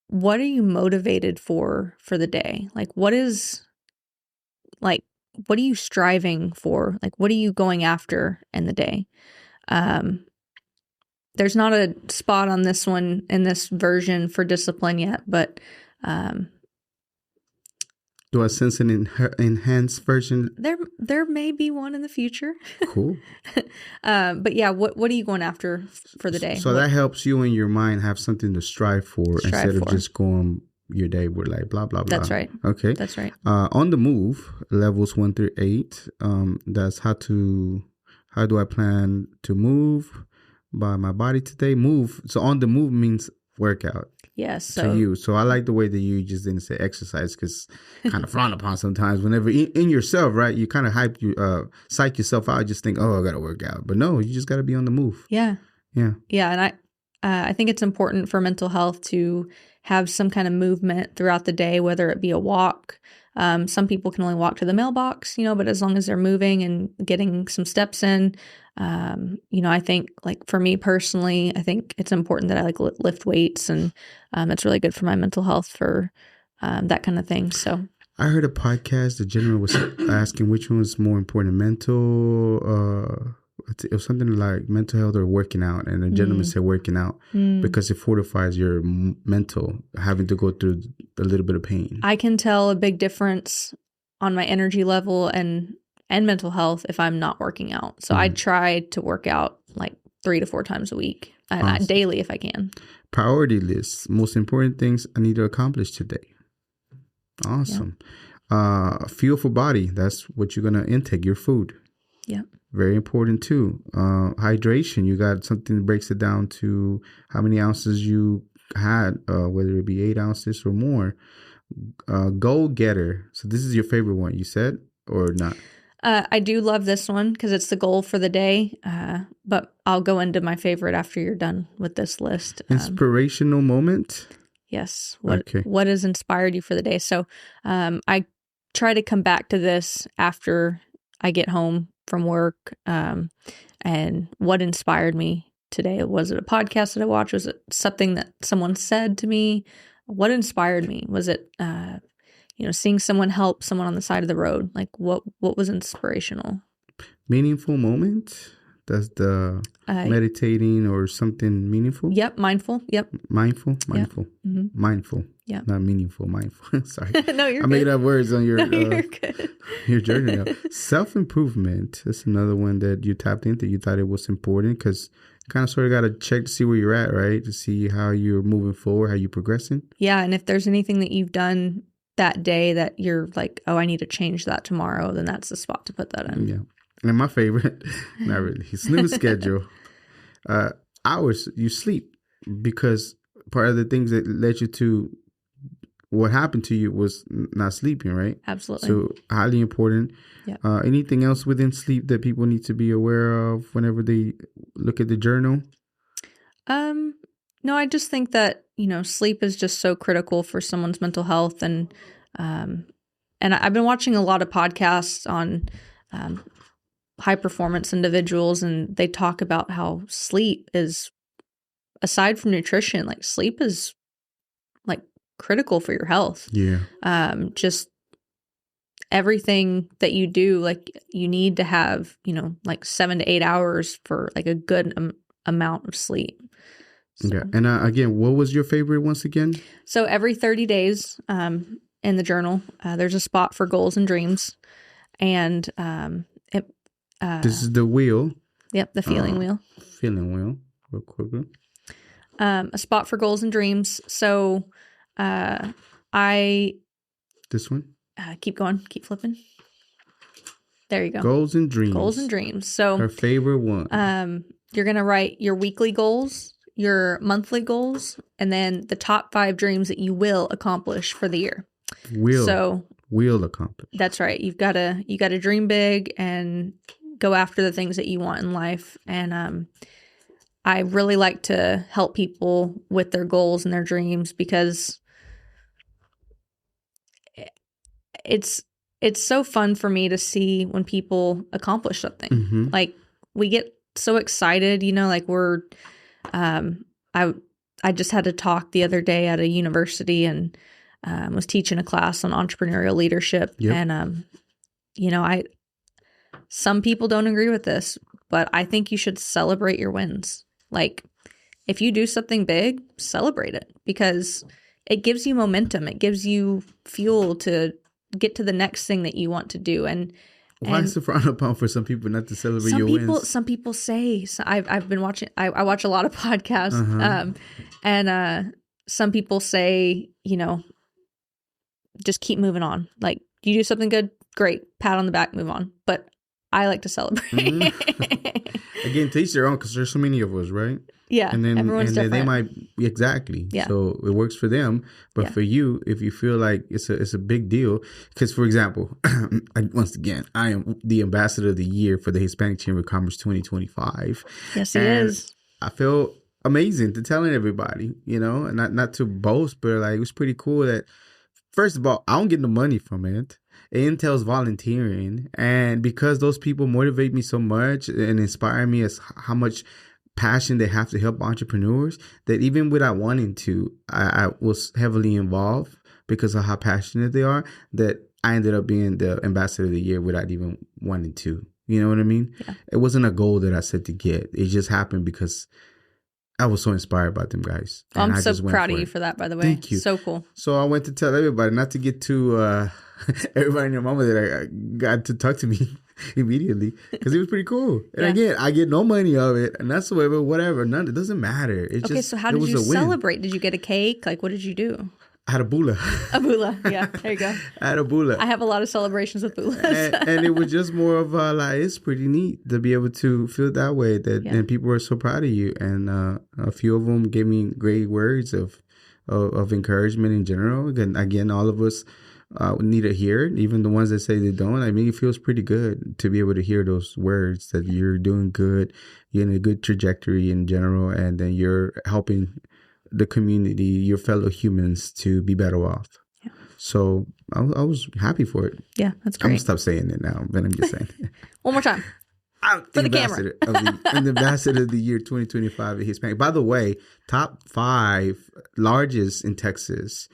What are you motivated for the day? Like, what are you striving for? Like, what are you going after in the day? There's not a spot on this one in this version for discipline yet, but Do I sense an enhanced version? there may be one in the future. Cool. But yeah, what are you going after for the day? So that helps you in your mind have something to strive for instead of just going your day with like blah blah blah. That's right. Okay. That's right. On the move, levels 1 through 8. That's how do I plan to move by my body today? Move. So on the move means workout. Yes. To you. So I like the way that you just didn't say exercise, because kind of frowned upon sometimes whenever in yourself, right? You kind of psych yourself out. Just think, oh, I got to work out. But no, you just got to be on the move. Yeah. Yeah. Yeah. And I think it's important for mental health to have some kind of movement throughout the day, whether it be a walk. Some people can only walk to the mailbox, but as long as they're moving and getting some steps in, I think, like, for me personally, I think it's important that I like lift weights, and it's really good for my mental health for that kind of thing. So I heard a podcast. The gentleman was asking which one was more important, mental. It was something like mental health or working out, and the gentleman said working out because it fortifies your mental, having to go through a little bit of pain. I can tell a big difference on my energy level and mental health if I'm not working out. So I try to work out like 3 to 4 times a week, and daily if I can. Priority lists, most important things I need to accomplish today. Awesome. Yeah. Fuel for body, that's what you're going to intake, your food. Yeah. Very important too. Hydration, you got something that breaks it down to how many ounces you had, whether it be 8 ounces or more. Goal getter. So this is your favorite one, you said, or not? I do love this one because it's the goal for the day. But I'll go into my favorite after you're done with this list. Inspirational moment. Yes. What has inspired you for the day? So I try to come back to this after I get home from work. And what inspired me today? Was it a podcast that I watched? Was it something that someone said to me? What inspired me? Was it seeing someone help someone on the side of the road? Like what was inspirational? Meaningful moment? That's the meditating or something meaningful? Yep. Mindful. Yep. Mindful. Yep. Mm-hmm. Mindful. Yeah. Not meaningful. Mindful. Sorry. No, you're I'm making up words on your you're good. Your journey. Self-improvement. That's another one that you tapped into. You thought it was important because you kind of sort of got to check to see where you're at, right? To see how you're moving forward, how you're progressing. Yeah. And if there's anything that you've done that day that you're like, oh, I need to change that tomorrow, then that's the spot to put that in. Yeah. And my favorite, not really, snooze schedule. Hours you sleep, because part of the things that led you to what happened to you was not sleeping, right? Absolutely. So highly important. Yeah. Anything else within sleep that people need to be aware of whenever they look at the journal? No, I just think that, sleep is just so critical for someone's mental health. And I've been watching a lot of podcasts on high performance individuals, and they talk about how sleep is, aside from nutrition, like sleep is like critical for your health. Yeah. Just everything that you do, like you need to have, like 7 to 8 hours for like a good amount of sleep. So. Yeah. And again, what was your favorite once again? So every 30 days in the journal, there's a spot for goals and dreams. And this is the wheel. Yep, the feeling wheel. Feeling wheel, real quickly. A spot for goals and dreams. So This one? Keep going. Keep flipping. There you go. Goals and dreams. Goals and dreams. So her favorite one. You're going to write your weekly goals, your monthly goals, and then the top 5 dreams that you will accomplish for the year. Will accomplish. That's right. You got to dream big and go after the things that you want in life. And I really like to help people with their goals and their dreams, because it's so fun for me to see when people accomplish something. Mm-hmm. Like we get so excited, like we're, I just had a talk the other day at a university and was teaching a class on entrepreneurial leadership. Yep. And, some people don't agree with this, but I think you should celebrate your wins. Like, if you do something big, celebrate it, because it gives you momentum. It gives you fuel to get to the next thing that you want to do. And why is it frowned upon for some people not to celebrate your wins? Some people say, so I've been watching, I watch a lot of podcasts, and some people say, just keep moving on. Like, you do something good, great, pat on the back, move on. But I like to celebrate. Again, to each their own, because there's so many of us, right? Yeah, and then everyone's different. They might exactly. Yeah. So it works for them, but for you, if you feel like it's a big deal, because for example, once again, I am the ambassador of the year for the Hispanic Chamber of Commerce 2025. Yes, he is. I feel amazing to telling everybody, and not to boast, but like it was pretty cool that first of all, I don't get no money from it. It entails volunteering, and because those people motivate me so much and inspire me as how much passion they have to help entrepreneurs, that even without wanting to, I was heavily involved because of how passionate they are, that I ended up being the ambassador of the year without even wanting to. You know what I mean? Yeah. It wasn't a goal that I set to get. It just happened because I was so inspired by them guys. I'm so proud of you for that, by the way. Thank you. So cool. So I went to tell everybody, not to get too everybody and their mama, that I got to talk to me immediately, because it was pretty cool. And again, I get no money of it, and that's whatever. None. It doesn't matter. It's okay, just, so how did you celebrate? Did you get a cake? Like, what did you do? I had a bula. A bula, yeah. There you go. I had a bula. I have a lot of celebrations with bulas. and it was just more of like, it's pretty neat to be able to feel that way, that and people are so proud of you. And a few of them gave me great words of encouragement in general. Again, all of us need to hear it, even the ones that say they don't. I mean, it feels pretty good to be able to hear those words that you're doing good, you're in a good trajectory in general, and then you're helping the community, your fellow humans, to be better off. Yeah. So I was happy for it. Yeah, that's great. I'm gonna stop saying it now, but I'm just saying. One more time. For the camera. I'm the ambassador of the year 2025 at Hispanic. By the way, top 5 largest in Texas,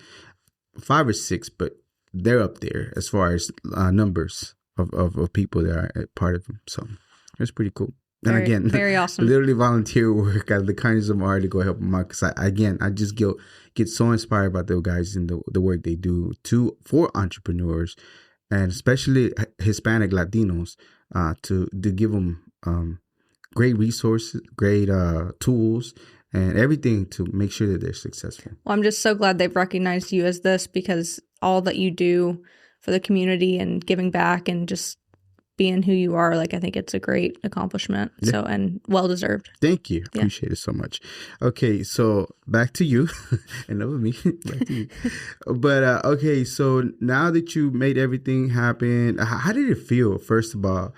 5 or 6, but they're up there as far as numbers of people that are part of them. So it's pretty cool. And again, very awesome. Literally volunteer work at the kindness of my heart to go help them out. Because I just get so inspired by those guys and the work they do for entrepreneurs, and especially Hispanic Latinos, to give them great resources, great tools, and everything to make sure that they're successful. Well, I'm just so glad they've recognized you as this, because all that you do for the community and giving back and just being who you are, like, I think it's a great accomplishment. Yeah. So, and well-deserved. Thank you. Appreciate it so much. Okay, so back to you. Enough of me. Back to you. But, okay, so now that you made everything happen, how did it feel, first of all,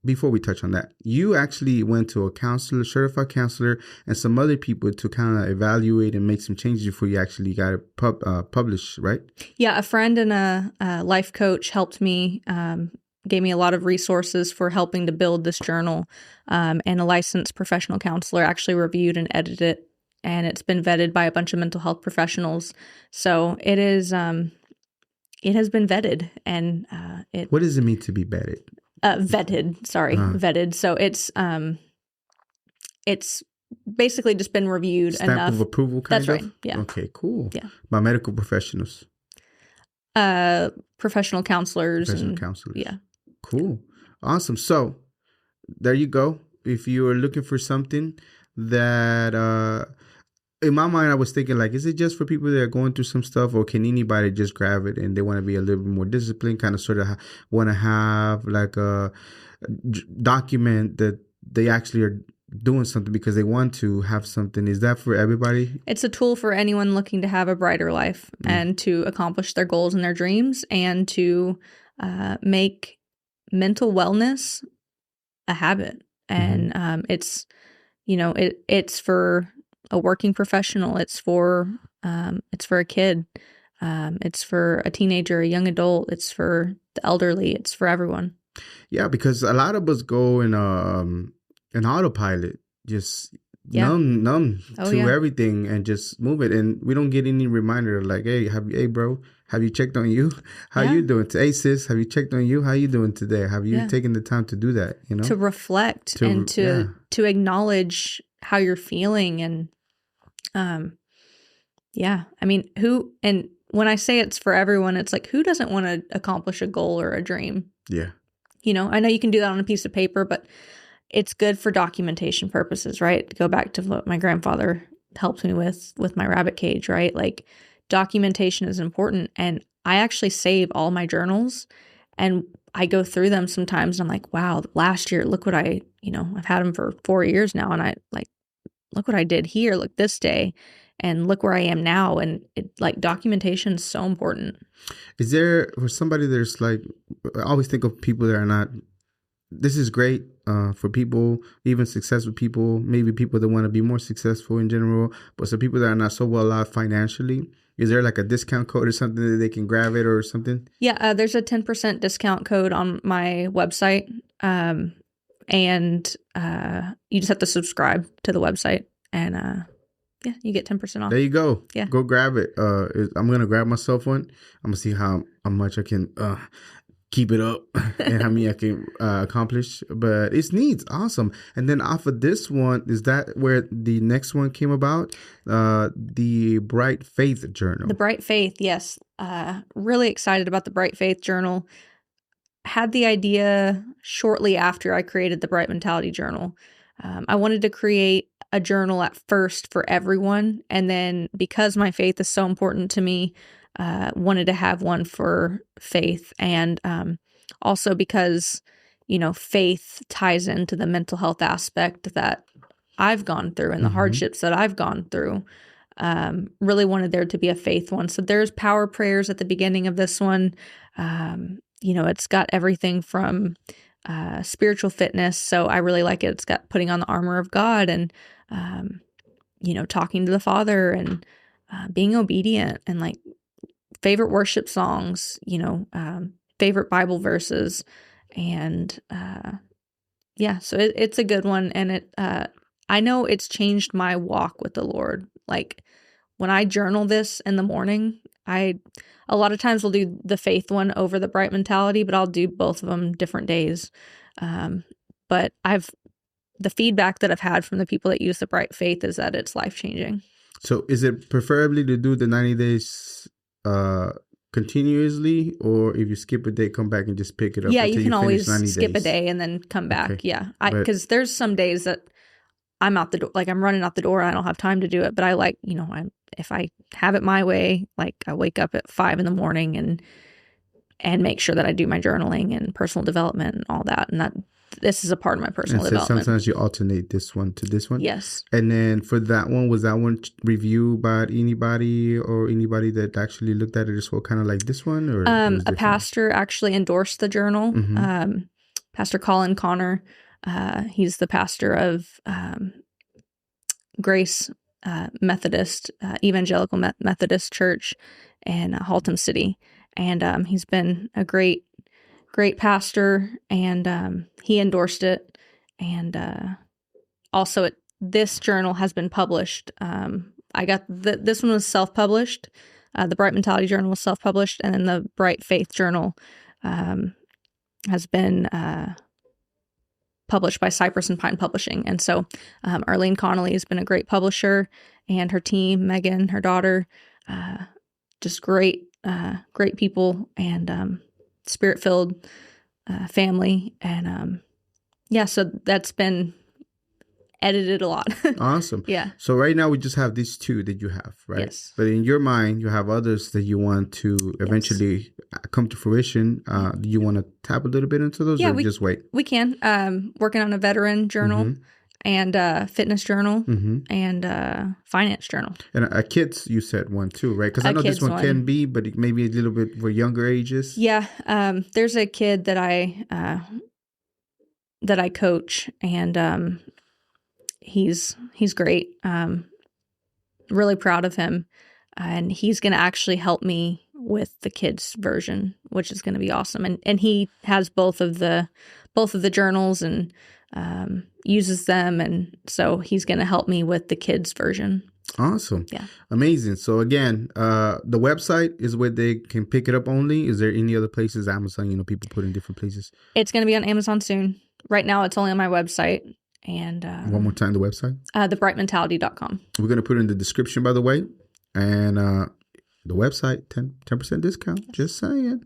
before we touch on that? You actually went to a counselor, certified counselor, and some other people to kind of evaluate and make some changes before you actually got it published, right? Yeah, a friend and a life coach helped me, gave me a lot of resources for helping to build this journal, and a licensed professional counselor actually reviewed and edited it, and it's been vetted by a bunch of mental health professionals. So it is, it has been vetted, and What does it mean to be vetted? Vetted. So it's basically just been reviewed Stamp enough. of approval, kind of? That's right. Yeah. Okay, cool. Yeah. By medical professionals. Professional counselors. Yeah. Cool. Awesome. So there you go. If you are looking for something that, in my mind, I was thinking, like, is it just for people that are going through some stuff, or can anybody just grab it and they want to be a little bit more disciplined, kind of sort of want to have like a document that they actually are doing something because they want to have something? Is that for everybody? It's a tool for anyone looking to have a brighter life and to accomplish their goals and their dreams, and to make mental wellness a habit. And it's, it's for a working professional. It's for a kid. It's for a teenager, a young adult. It's for the elderly. It's for everyone. Yeah, because a lot of us go in an autopilot, just numb Oh, to yeah. everything and just move it, and we don't get any reminder like, hey bro, have you checked on you? How Yeah. you doing? Hey sis, have you checked on you? How you doing today? Have you Yeah. taken the time to do that? You know, To reflect and to acknowledge how you're feeling. And yeah, I mean, and when I say it's for everyone, it's like, who doesn't want to accomplish a goal or a dream? Yeah. You know, I know you can do that on a piece of paper, but it's good for documentation purposes, right? To go back to what my grandfather helped me with my rabbit cage, right? Like, documentation is important. And I actually save all my journals, and I go through them sometimes. And I'm like, wow, last year, look what I've had them for 4 years now. And I like, look what I did here, look this day, and look where I am now. And documentation is so important. Is there, for somebody there's like, I always think of people that are not, this is great for people, even successful people, maybe people that want to be more successful in general, but some people that are not so well off financially. Is there like a discount code or something that they can grab it or something? Yeah, there's a 10% discount code on my website. And you just have to subscribe to the website, and yeah, you get 10% off. There you go. Yeah. Go grab it. I'm going to grab myself one. I'm going to see how much I can keep it up and how many I can accomplish. But it's neat. Awesome. And then off of this one, is that where the next one came about? The Bright Faith Journal. The Bright Faith, yes. Really excited about the Bright Faith Journal. Had the idea shortly after I created the Bright Mentality Journal. I wanted to create a journal at first for everyone. And then because my faith is so important to me, wanted to have one for faith. And also because, faith ties into the mental health aspect that I've gone through and the hardships that I've gone through. Really wanted there to be a faith one. So there's power prayers at the beginning of this one. It's got everything from spiritual fitness. So I really like it. It's got putting on the armor of God and, talking to the Father and being obedient and like favorite worship songs, favorite Bible verses. And so it's a good one. And I know it's changed my walk with the Lord. Like when I journal this in the morning, a lot of times will do the faith one over the Bright Mentality, but I'll do both of them different days. But the feedback that I've had from the people that use the Bright Faith is that it's life-changing. So is it preferably to do the 90 days continuously, or if you skip a day, come back and just pick it up? Yeah, you can always skip days? A day and then come back. Okay. Yeah, because there's some days that I'm out the door, like I'm running out the door and I don't have time to do it. But I like, if I have it my way, like I wake up at 5 a.m. and make sure that I do my journaling and personal development and all that. And that this is a part of my personal development. Sometimes you alternate this one to this one. Yes. And then for that one, was that one reviewed by anybody that actually looked at it as well, kind of like this one? Or a pastor actually endorsed the journal. Pastor Colin Connor. He's the pastor of Grace Methodist, Evangelical Methodist Church in Haltom City. And he's been a great pastor, and he endorsed it. And also this journal has been published. I got this one was self-published. The Bright Mentality Journal was self-published, and then the Bright Faith Journal has been published by Cypress and Pine Publishing. And so Arlene Connolly has been a great publisher, and her team, Megan, her daughter, just great people, and spirit-filled family. And so that's been edited a lot. Awesome. Yeah. So right now we just have these two that you have, right? Yes. But in your mind, you have others that you want to eventually come to fruition. Do you want to tap a little bit into those, or just wait? We can. Working on a veteran journal and fitness journal and finance journal. And a kids, you said one too, right? Because I know this one can be, but it may be a little bit for younger ages. Yeah. There's a kid that I coach, and he's great. Really proud of him, and he's going to actually help me with the kids version, which is going to be awesome. And he has both of the journals and uses them, and so he's going to help me with the kids version. Awesome. Yeah. Amazing. So again, the website is where they can pick it up only. Is there any other places? Amazon, people put in different places. It's going to be on Amazon soon. Right now it's only on my website. And one more time, the website? thebrightmentality.com. We're going to put it in the description, by the way. And the website, 10% discount. Yes. Just saying.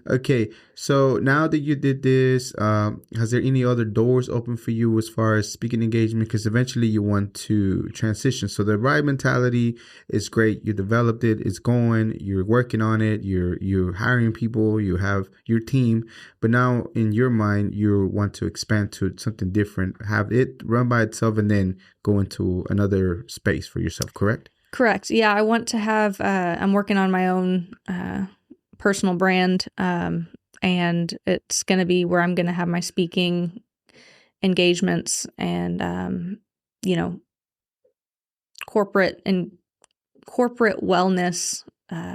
Okay. So now that you did this, has there any other doors open for you as far as speaking engagement? Because eventually you want to transition. So the right mentality is great. You developed it. It's going. You're working on it. You're hiring people. You have your team. But now in your mind, you want to expand to something different. Have it run by itself and then go into another space for yourself, correct? Correct. Yeah, I want to have, I'm working on my own personal brand, and it's going to be where I'm going to have my speaking engagements and, corporate wellness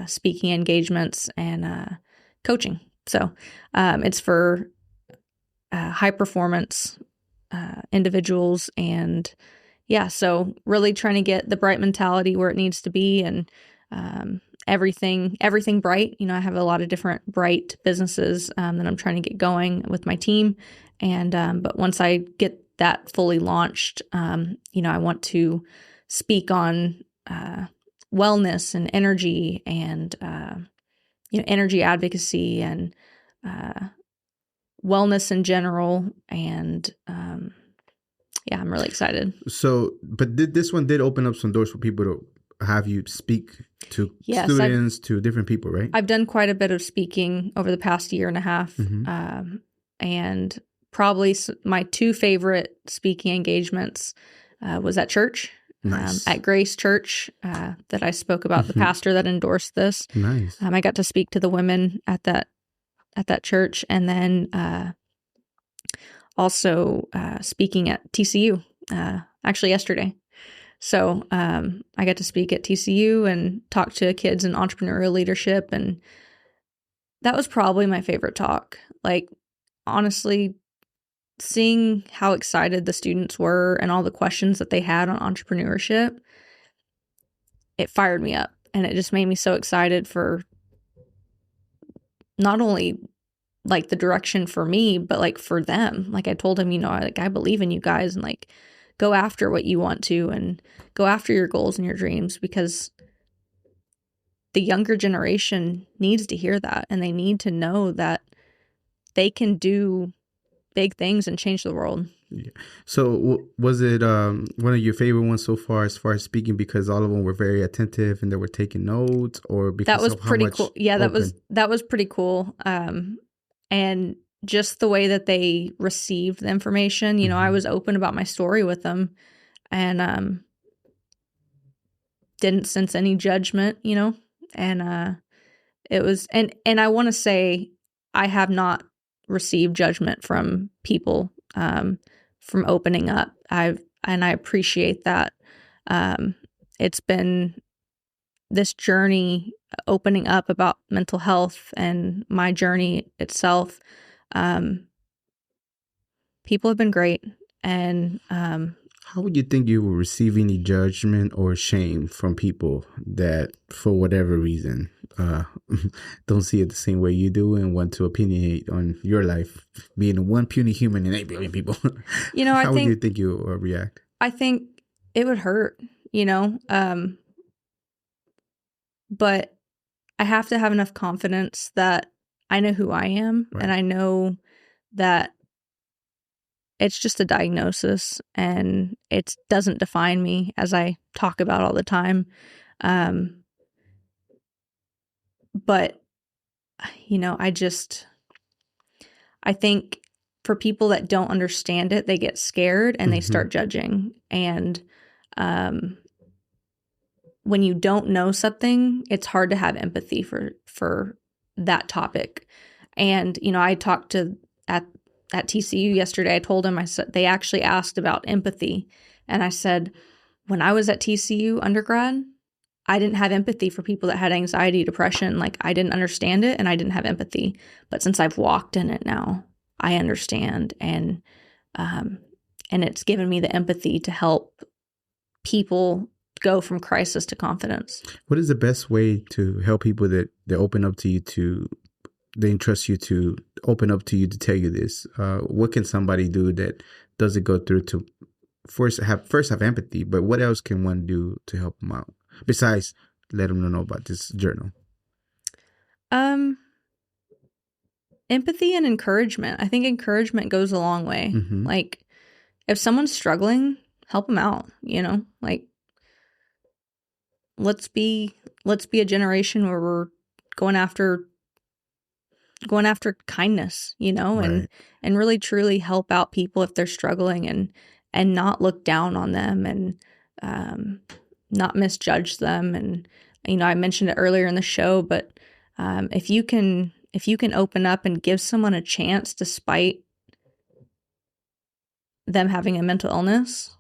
speaking engagements and coaching. So it's for high performance individuals, and yeah, so really trying to get the bright mentality where it needs to be, and everything bright. I have a lot of different bright businesses that I'm trying to get going with my team, and but once I get that fully launched, I want to speak on wellness and energy and energy advocacy and wellness in general, and yeah, I'm really excited. So, but this one did open up some doors for people to have you speak to students, to different people, right? I've done quite a bit of speaking over the past year and a half. Mm-hmm. And probably my two favorite speaking engagements was at church, nice. At Grace Church, that I spoke about, the pastor that endorsed this. Nice. I got to speak to the women at that church, and then also speaking at TCU, actually yesterday. So I got to speak at TCU and talk to kids in entrepreneurial leadership, and that was probably my favorite talk. Like, honestly, seeing how excited the students were and all the questions that they had on entrepreneurship, it fired me up, and it just made me so excited for not only like the direction for me, but like for them. Like I told him, I believe in you guys, and like go after what you want to, and go after your goals and your dreams, because the younger generation needs to hear that, and they need to know that they can do big things and change the world. Yeah. So was it one of your favorite ones so far as speaking, because all of them were very attentive and they were taking notes, or because that was of pretty how much cool? Yeah, that open? was pretty cool. And just the way that they received the information, I was open about my story with them, and didn't sense any judgment, and it was, and I want to say I have not received judgment from people from opening up. I appreciate that. It's been this journey opening up about mental health and my journey itself. People have been great, and how would you think you will receive any judgment or shame from people that, for whatever reason, don't see it the same way you do and want to opinionate on your life, being one puny human and 8 billion people? How would you think you react? I think it would hurt, but I have to have enough confidence that I know who I am, right, and I know that it's just a diagnosis and it doesn't define me, as I talk about all the time. But, I think for people that don't understand it, they get scared and they start judging. And when you don't know something, it's hard to have empathy for that topic. And, I talked to at TCU yesterday. I told him, I said, they actually asked about empathy. And I said, when I was at TCU undergrad, I didn't have empathy for people that had anxiety, depression. Like, I didn't understand it and I didn't have empathy. But since I've walked in it now, I understand. And it's given me the empathy to help people go from crisis to confidence. What is the best way to help people that they open up to you, they entrust you to open up to you to tell you this? What can somebody do that doesn't go through to first have empathy, but what else can one do to help them out besides let them know about this journal? Empathy and encouragement. I think encouragement goes a long way. Mm-hmm. Like, if someone's struggling, help them out, like, let's be a generation where we're going after kindness, Right. and really truly help out people if they're struggling, and not look down on them, and not misjudge them. And I mentioned it earlier in the show, but if you can open up and give someone a chance despite them having a mental illness,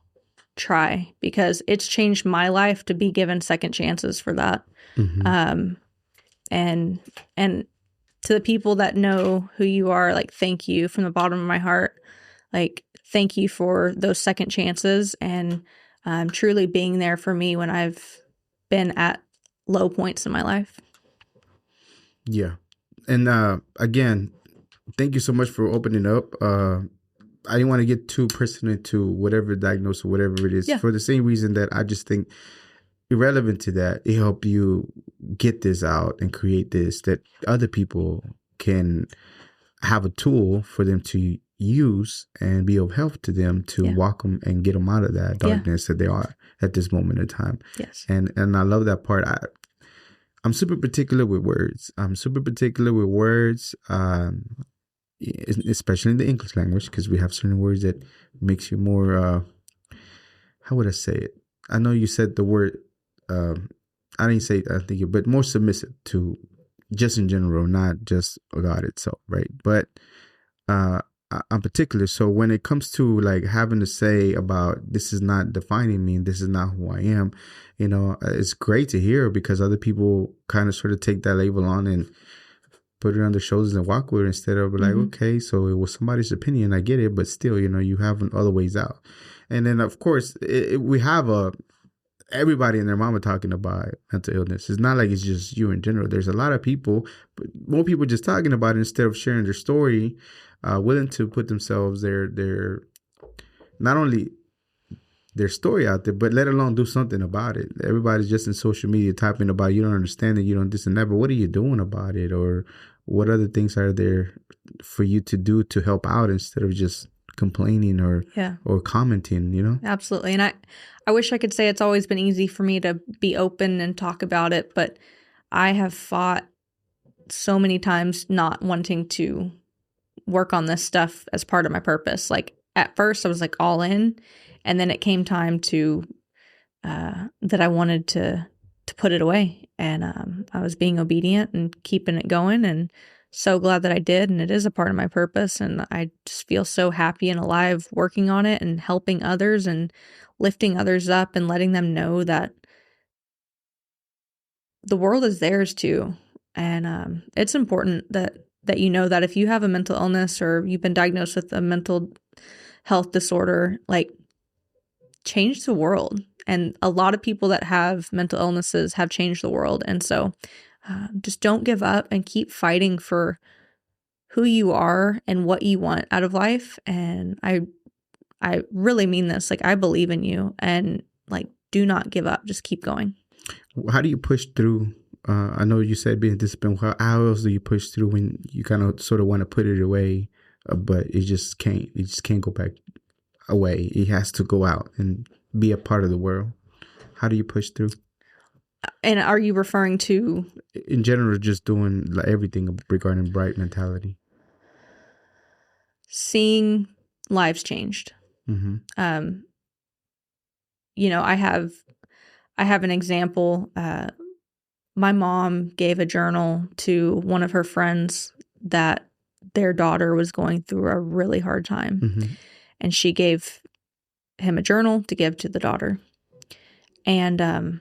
try, because it's changed my life to be given second chances for that. Mm-hmm. And to the people that know who you are, like, thank you from the bottom of my heart. Like, thank you for those second chances, and truly being there for me when I've been at low points in my life. Yeah. And again, thank you so much for opening up. I didn't want to get too personal to whatever diagnosis or whatever it is, Yeah. for the same reason that I just think, irrelevant to that, it helped you get this out and create this, that other people can have a tool for them to use and be of help to them to walk them and get them out of that darkness that they are at this moment in time. Yes. And I love that part. I'm super particular with words. Especially in the English language, because we have certain words that makes you more, how would I say it? I know you said the word, I didn't say it, I think, but more submissive to, just in general, not just God itself, right? But I'm particular. So when it comes to like having to say about, this is not defining me, this is not who I am, it's great to hear, because other people kind of sort of take that label on and put it on their shoulders and walk with it, instead of like, okay, so it was somebody's opinion, I get it, but still, you have other ways out. And then of course we have everybody and their mama talking about mental illness. It's not like it's just you in general. There's a lot of people, but more people just talking about it instead of sharing their story, willing to put themselves their not only their story out there, but let alone do something about it. Everybody's just in social media typing about, you don't understand it, you don't this and that, but what are you doing about it? Or what other things are there for you to do to help out, instead of just complaining or commenting, Absolutely. And I wish I could say it's always been easy for me to be open and talk about it, but I have fought so many times not wanting to work on this stuff as part of my purpose. Like, at first I was like all in, and then it came time to that I wanted to put it away, and I was being obedient and keeping it going, and so glad that I did. And it is a part of my purpose, and I just feel so happy and alive working on it and helping others and lifting others up and letting them know that the world is theirs too. And it's important that you know that if you have a mental illness or you've been diagnosed with a mental health disorder, like, change the world. And a lot of people that have mental illnesses have changed the world. And so just don't give up and keep fighting for who you are and what you want out of life. And I really mean this. Like, I believe in you, and like, do not give up. Just keep going. How do you push through? I know you said being disciplined. How else do you push through when you kind of sort of want to put it away, but it just can't? It just can't go back away. It has to go out and be a part of the world. How do you push through? And are you referring to, in general, just doing like everything regarding bright mentality? seeing lives changed. Mm-hmm. I have an example. My mom gave a journal to one of her friends that their daughter was going through a really hard time. Mm-hmm. And she gave him a journal to give to the daughter. And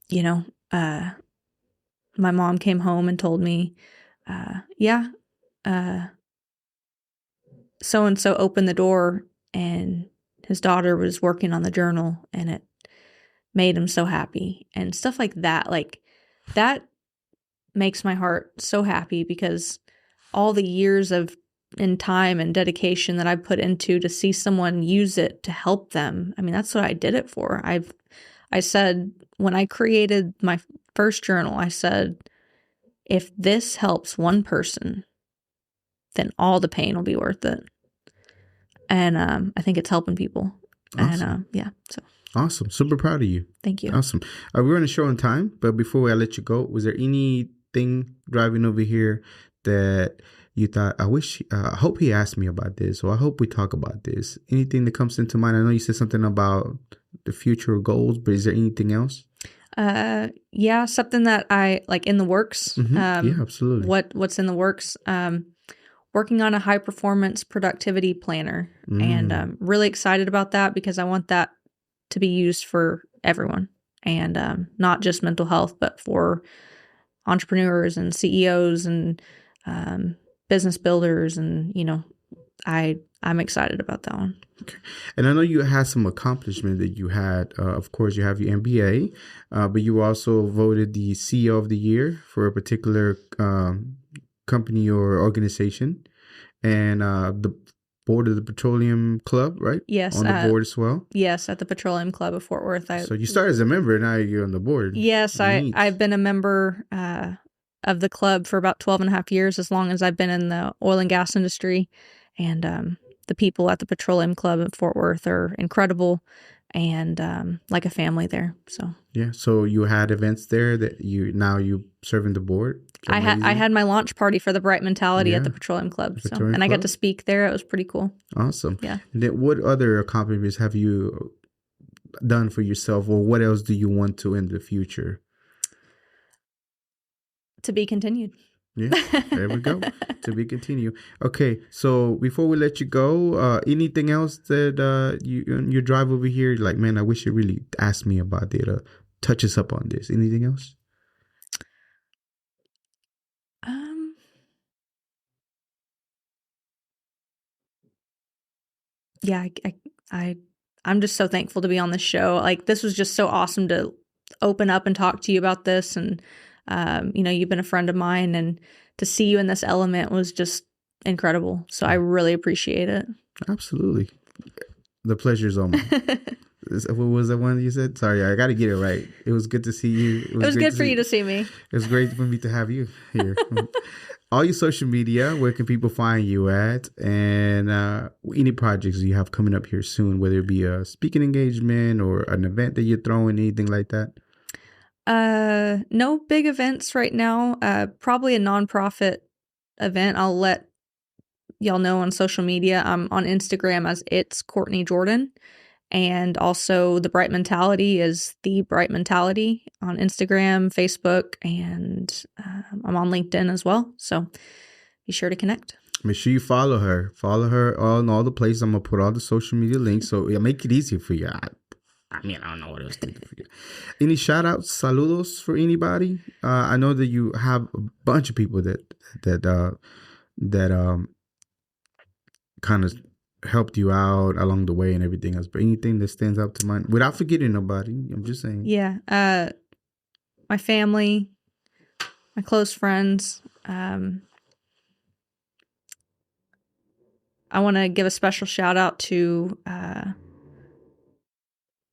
you know, my mom came home and told me, yeah, so-and-so opened the door and his daughter was working on the journal and it made him so happy and stuff like that. Like that makes my heart so happy because all the years of and time and dedication that I put into to see someone use it to help them. I mean, that's what I did it for. I said when I created my first journal, I said, if this helps one person, then all the pain will be worth it. And I think it's helping people. Awesome. And yeah, so Awesome. Super proud of you. thank you. Awesome. We're on a show on time, but before I let you go, was there anything driving over here that you thought, I hope he asked me about this, or I hope we talk about this? Anything that comes into mind? I know you said something about the future goals, but is there anything else? Yeah, something that I like in the works. Yeah, absolutely. What's in the works? Working on a high performance productivity planner, and I'm really excited about that because I want that to be used for everyone, and not just mental health, but for entrepreneurs and CEOs and business builders, and I'm excited about that one. Okay. And I know you had some accomplishment that you had. Of course, you have your MBA, but you were also voted the CEO of the year for a particular company or organization, and the board of the Petroleum Club, right? Yes, on the board as well. Yes, at the Petroleum Club of Fort Worth. So you started as a member, now you're on the board. Yes, I've been a member of the club for about 12 and a half years, as long as I've been in the oil and gas industry. And the people at the Petroleum Club in Fort Worth are incredible and like a family there. So yeah, so you had events there that you serving the board. I had my launch party for the Bright Mentality at the Petroleum Club. I got to speak there. It was pretty cool. Awesome. Yeah. And then what other accomplishments have you done for yourself, or what else do you want to in the future? To be continued. Yeah, there we go. To be continued. Okay, so before we let you go, anything else that you on your drive over here, like, man, I wish you really asked me about it. Touch us up on this. Anything else? Yeah, I'm just so thankful to be on this show. Like, this was just so awesome to open up and talk to you about this. And, you've been a friend of mine, and to see you in this element was just incredible. So I really appreciate it. Absolutely. The pleasure's all mine. What was the one you said? Sorry, I got to get it right. It was good to see you. It was good for you to see me. It was great for me to have you here. All your social media, where can people find you at? And any projects you have coming up here soon, whether it be a speaking engagement or an event that you're throwing, anything like that? No big events right now. Probably a nonprofit event. I'll let y'all know on social media. I'm on Instagram as It's Courtney Jordan. And also the Bright Mentality is The Bright Mentality on Instagram, Facebook, and I'm on LinkedIn as well. So be sure to connect. Make sure you follow her. Follow her on all the places. I'm going to put all the social media links. So it'll make it easier for you. I don't know what else to do for you. Any shout outs, saludos for anybody? I know that you have a bunch of people that kind of helped you out along the way and everything else, but anything that stands out to mind without forgetting nobody, I'm just saying. Yeah. My family, my close friends. I want to give a special shout out to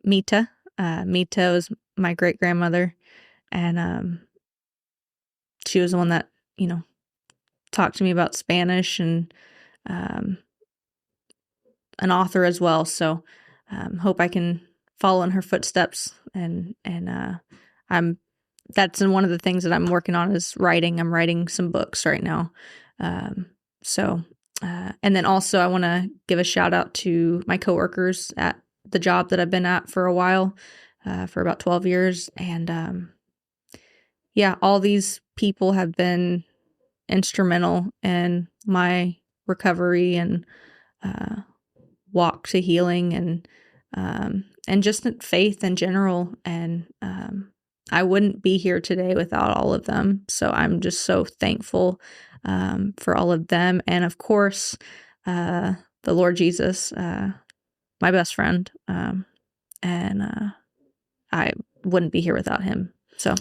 Mita. Mita was my great grandmother, and she was the one that talked to me about Spanish, and an author as well. So hope I can follow in her footsteps, and that's one of the things that I'm working on is writing. I'm writing some books right now. And then also I want to give a shout out to my coworkers at the job that I've been at for a while, for about 12 years. And all these people have been instrumental in my recovery and walk to healing, and just faith in general. And I wouldn't be here today without all of them. So I'm just so thankful for all of them. And of course, the Lord Jesus, my best friend. And I wouldn't be here without him. So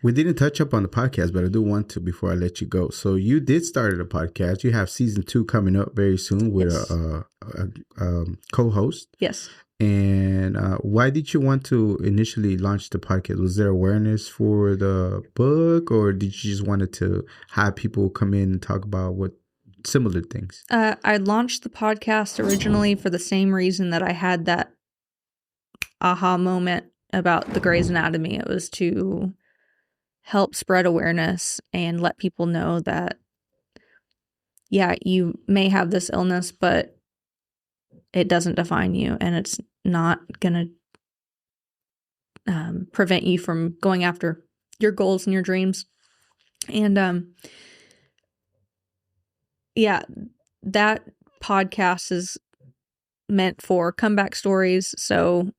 we didn't touch up on the podcast, but I do want to before I let you go. So you did start a podcast. You have season 2 coming up very soon with Yes. a co-host. yes. And why did you want to initially launch the podcast? Was there awareness for the book, or did you just wanted to have people come in and talk about what similar things? I launched the podcast originally for the same reason that I had that aha moment about the Grey's Anatomy. It was to help spread awareness and let people know that, yeah, you may have this illness, but it doesn't define you, and it's not going to prevent you from going after your goals and your dreams. And yeah, that podcast is meant for comeback stories. So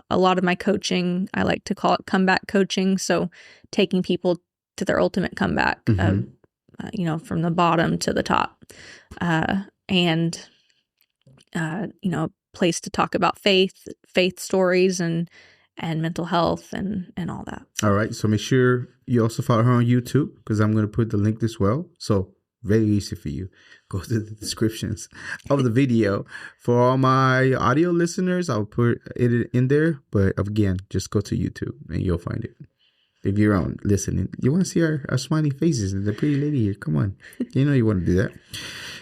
a lot of my coaching, I like to call it comeback coaching. So taking people to their ultimate comeback, of, from the bottom to the top, and place to talk about faith stories and mental health and all that. All right. So make sure you also follow her on YouTube, because I'm going to put the link as well. So very easy for you. Go to the descriptions of the video. For all my audio listeners, I'll put it in there. But again, just go to YouTube and you'll find it. If you're on listening, you want to see our smiling faces and the pretty lady here. Come on. You know you want to do that.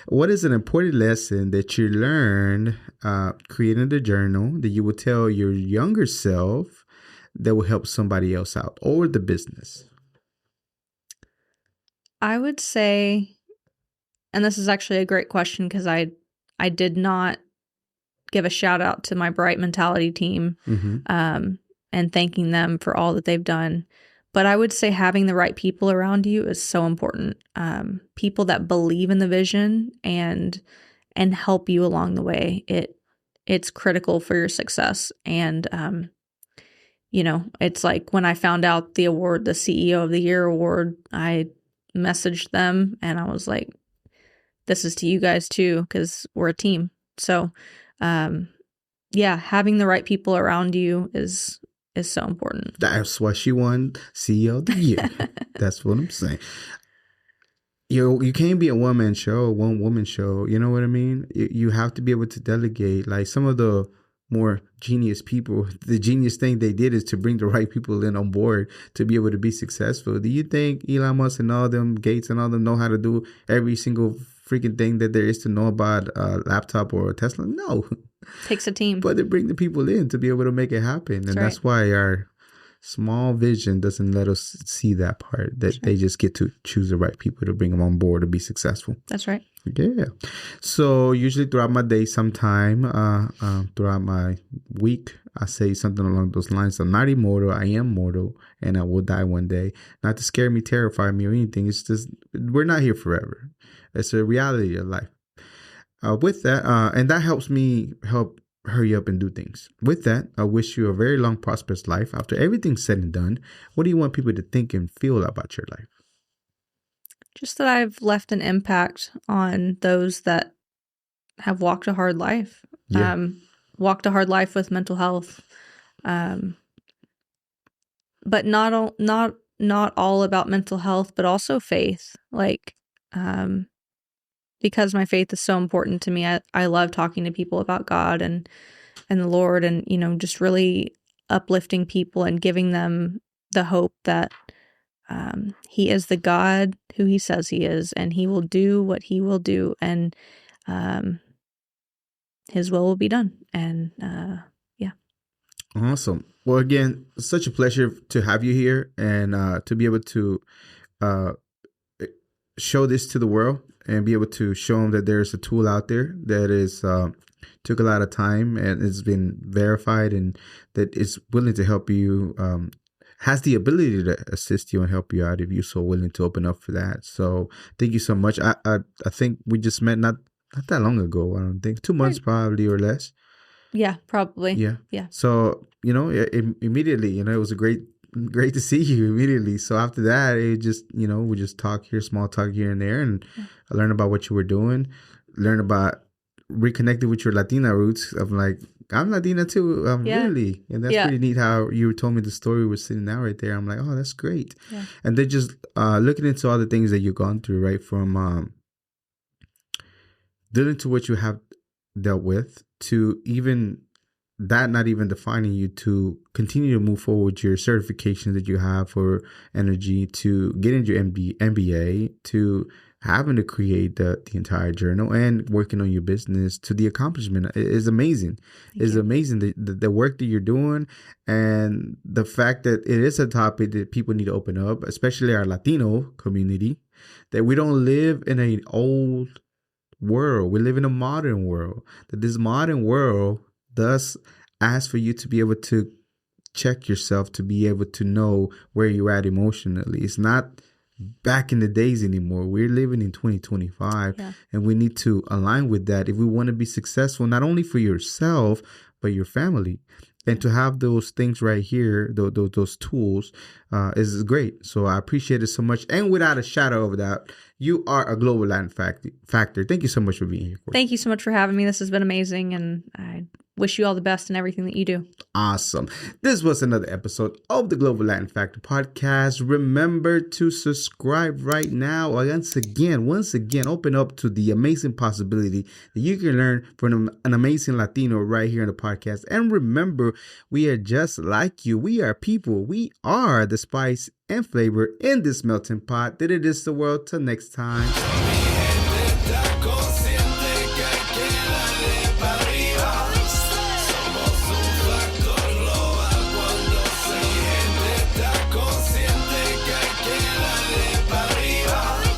What is an important lesson that you learned creating the journal that you would tell your younger self that will help somebody else out, or the business? I would say, and this is actually a great question, because I did not give a shout out to my Bright Mentality team, and thanking them for all that they've done. But I would say having the right people around you is so important. People that believe in the vision and help you along the way. It's critical for your success. And it's like when I found out the award, the CEO of the Year award, I messaged them and I was like, this is to you guys too, because we're a team. So having the right people around you is so important. That's why she won CEO of the Year. That's what I'm saying. You can't be a one-man show, one-woman show. You know what I mean? You have to be able to delegate. Like some of the more genius people, the genius thing they did is to bring the right people in on board to be able to be successful. Do you think Elon Musk and all them, Gates and all them, know how to do every single freaking thing that there is to know about a laptop or a Tesla? No. Takes a team. But they bring the people in to be able to make it happen. And that's why our small vision doesn't let us see that part, that they just get to choose the right people to bring them on board to be successful. That's right. Yeah. So usually throughout my day, sometime throughout my week, I say something along those lines. I'm not immortal. I am mortal, and I will die one day. Not to scare me, terrify me, or anything. It's just we're not here forever. It's a reality of life. With that, and that helps me hurry up and do things. With that, I wish you a very long, prosperous life. After everything's said and done, what do you want people to think and feel about your life? Just that I've left an impact on those that have walked a hard life. Yeah. Walked a hard life with mental health. But not all about mental health, but also faith. Like, because my faith is so important to me, I love talking to people about God and the Lord, and just really uplifting people and giving them the hope that He is the God who He says He is, and He will do what He will do, and His will be done. And Awesome. Well, again, such a pleasure to have you here and to be able to show this to the world and be able to show them that there's a tool out there that is took a lot of time and it's been verified, and that it's willing to help you, has the ability to assist you and help you out if you're so willing to open up for that. So thank you so much. I think we just met not that long ago. I don't think 2 months probably or less. Yeah, probably. Yeah. Yeah. So, immediately, it was a great great to see you immediately. So after that, it just, we just talk here, small talk here and there, and I learned about what you were doing, learn about reconnected with your Latina roots of like, I'm Latina too, really. And that's pretty neat how you told me the story was sitting down right there. I'm like, oh, that's great. Yeah. And then just looking into all the things that you've gone through, right? From dealing to what you have dealt with to even that not even defining you to continue to move forward with your certification that you have for energy, to getting your MBA, to having to create the entire journal and working on your business, to the accomplishment is amazing. It's amazing the work that you're doing, and the fact that it is a topic that people need to open up, especially our Latino community, that we don't live in an old world. We live in a modern world. That this modern world does ask for you to be able to check yourself, to be able to know where you're at emotionally. It's not back in the days anymore. We're living in 2025, and we need to align with that if we want to be successful, not only for yourself, but your family. And to have those things right here, those tools, is great. So I appreciate it so much. And without a shadow of a doubt, you are a global Latin factor. Thank you so much for being here, Courtney. Thank you so much for having me. This has been amazing, and I wish you all the best in everything that you do. Awesome. This was another episode of the Global Latin Factor podcast. Remember to subscribe right now. Once again, open up to the amazing possibility that you can learn from an amazing Latino right here in the podcast. And remember, we are just like you. We are people. We are the spice and flavor in this melting pot that it is the world. Till next time.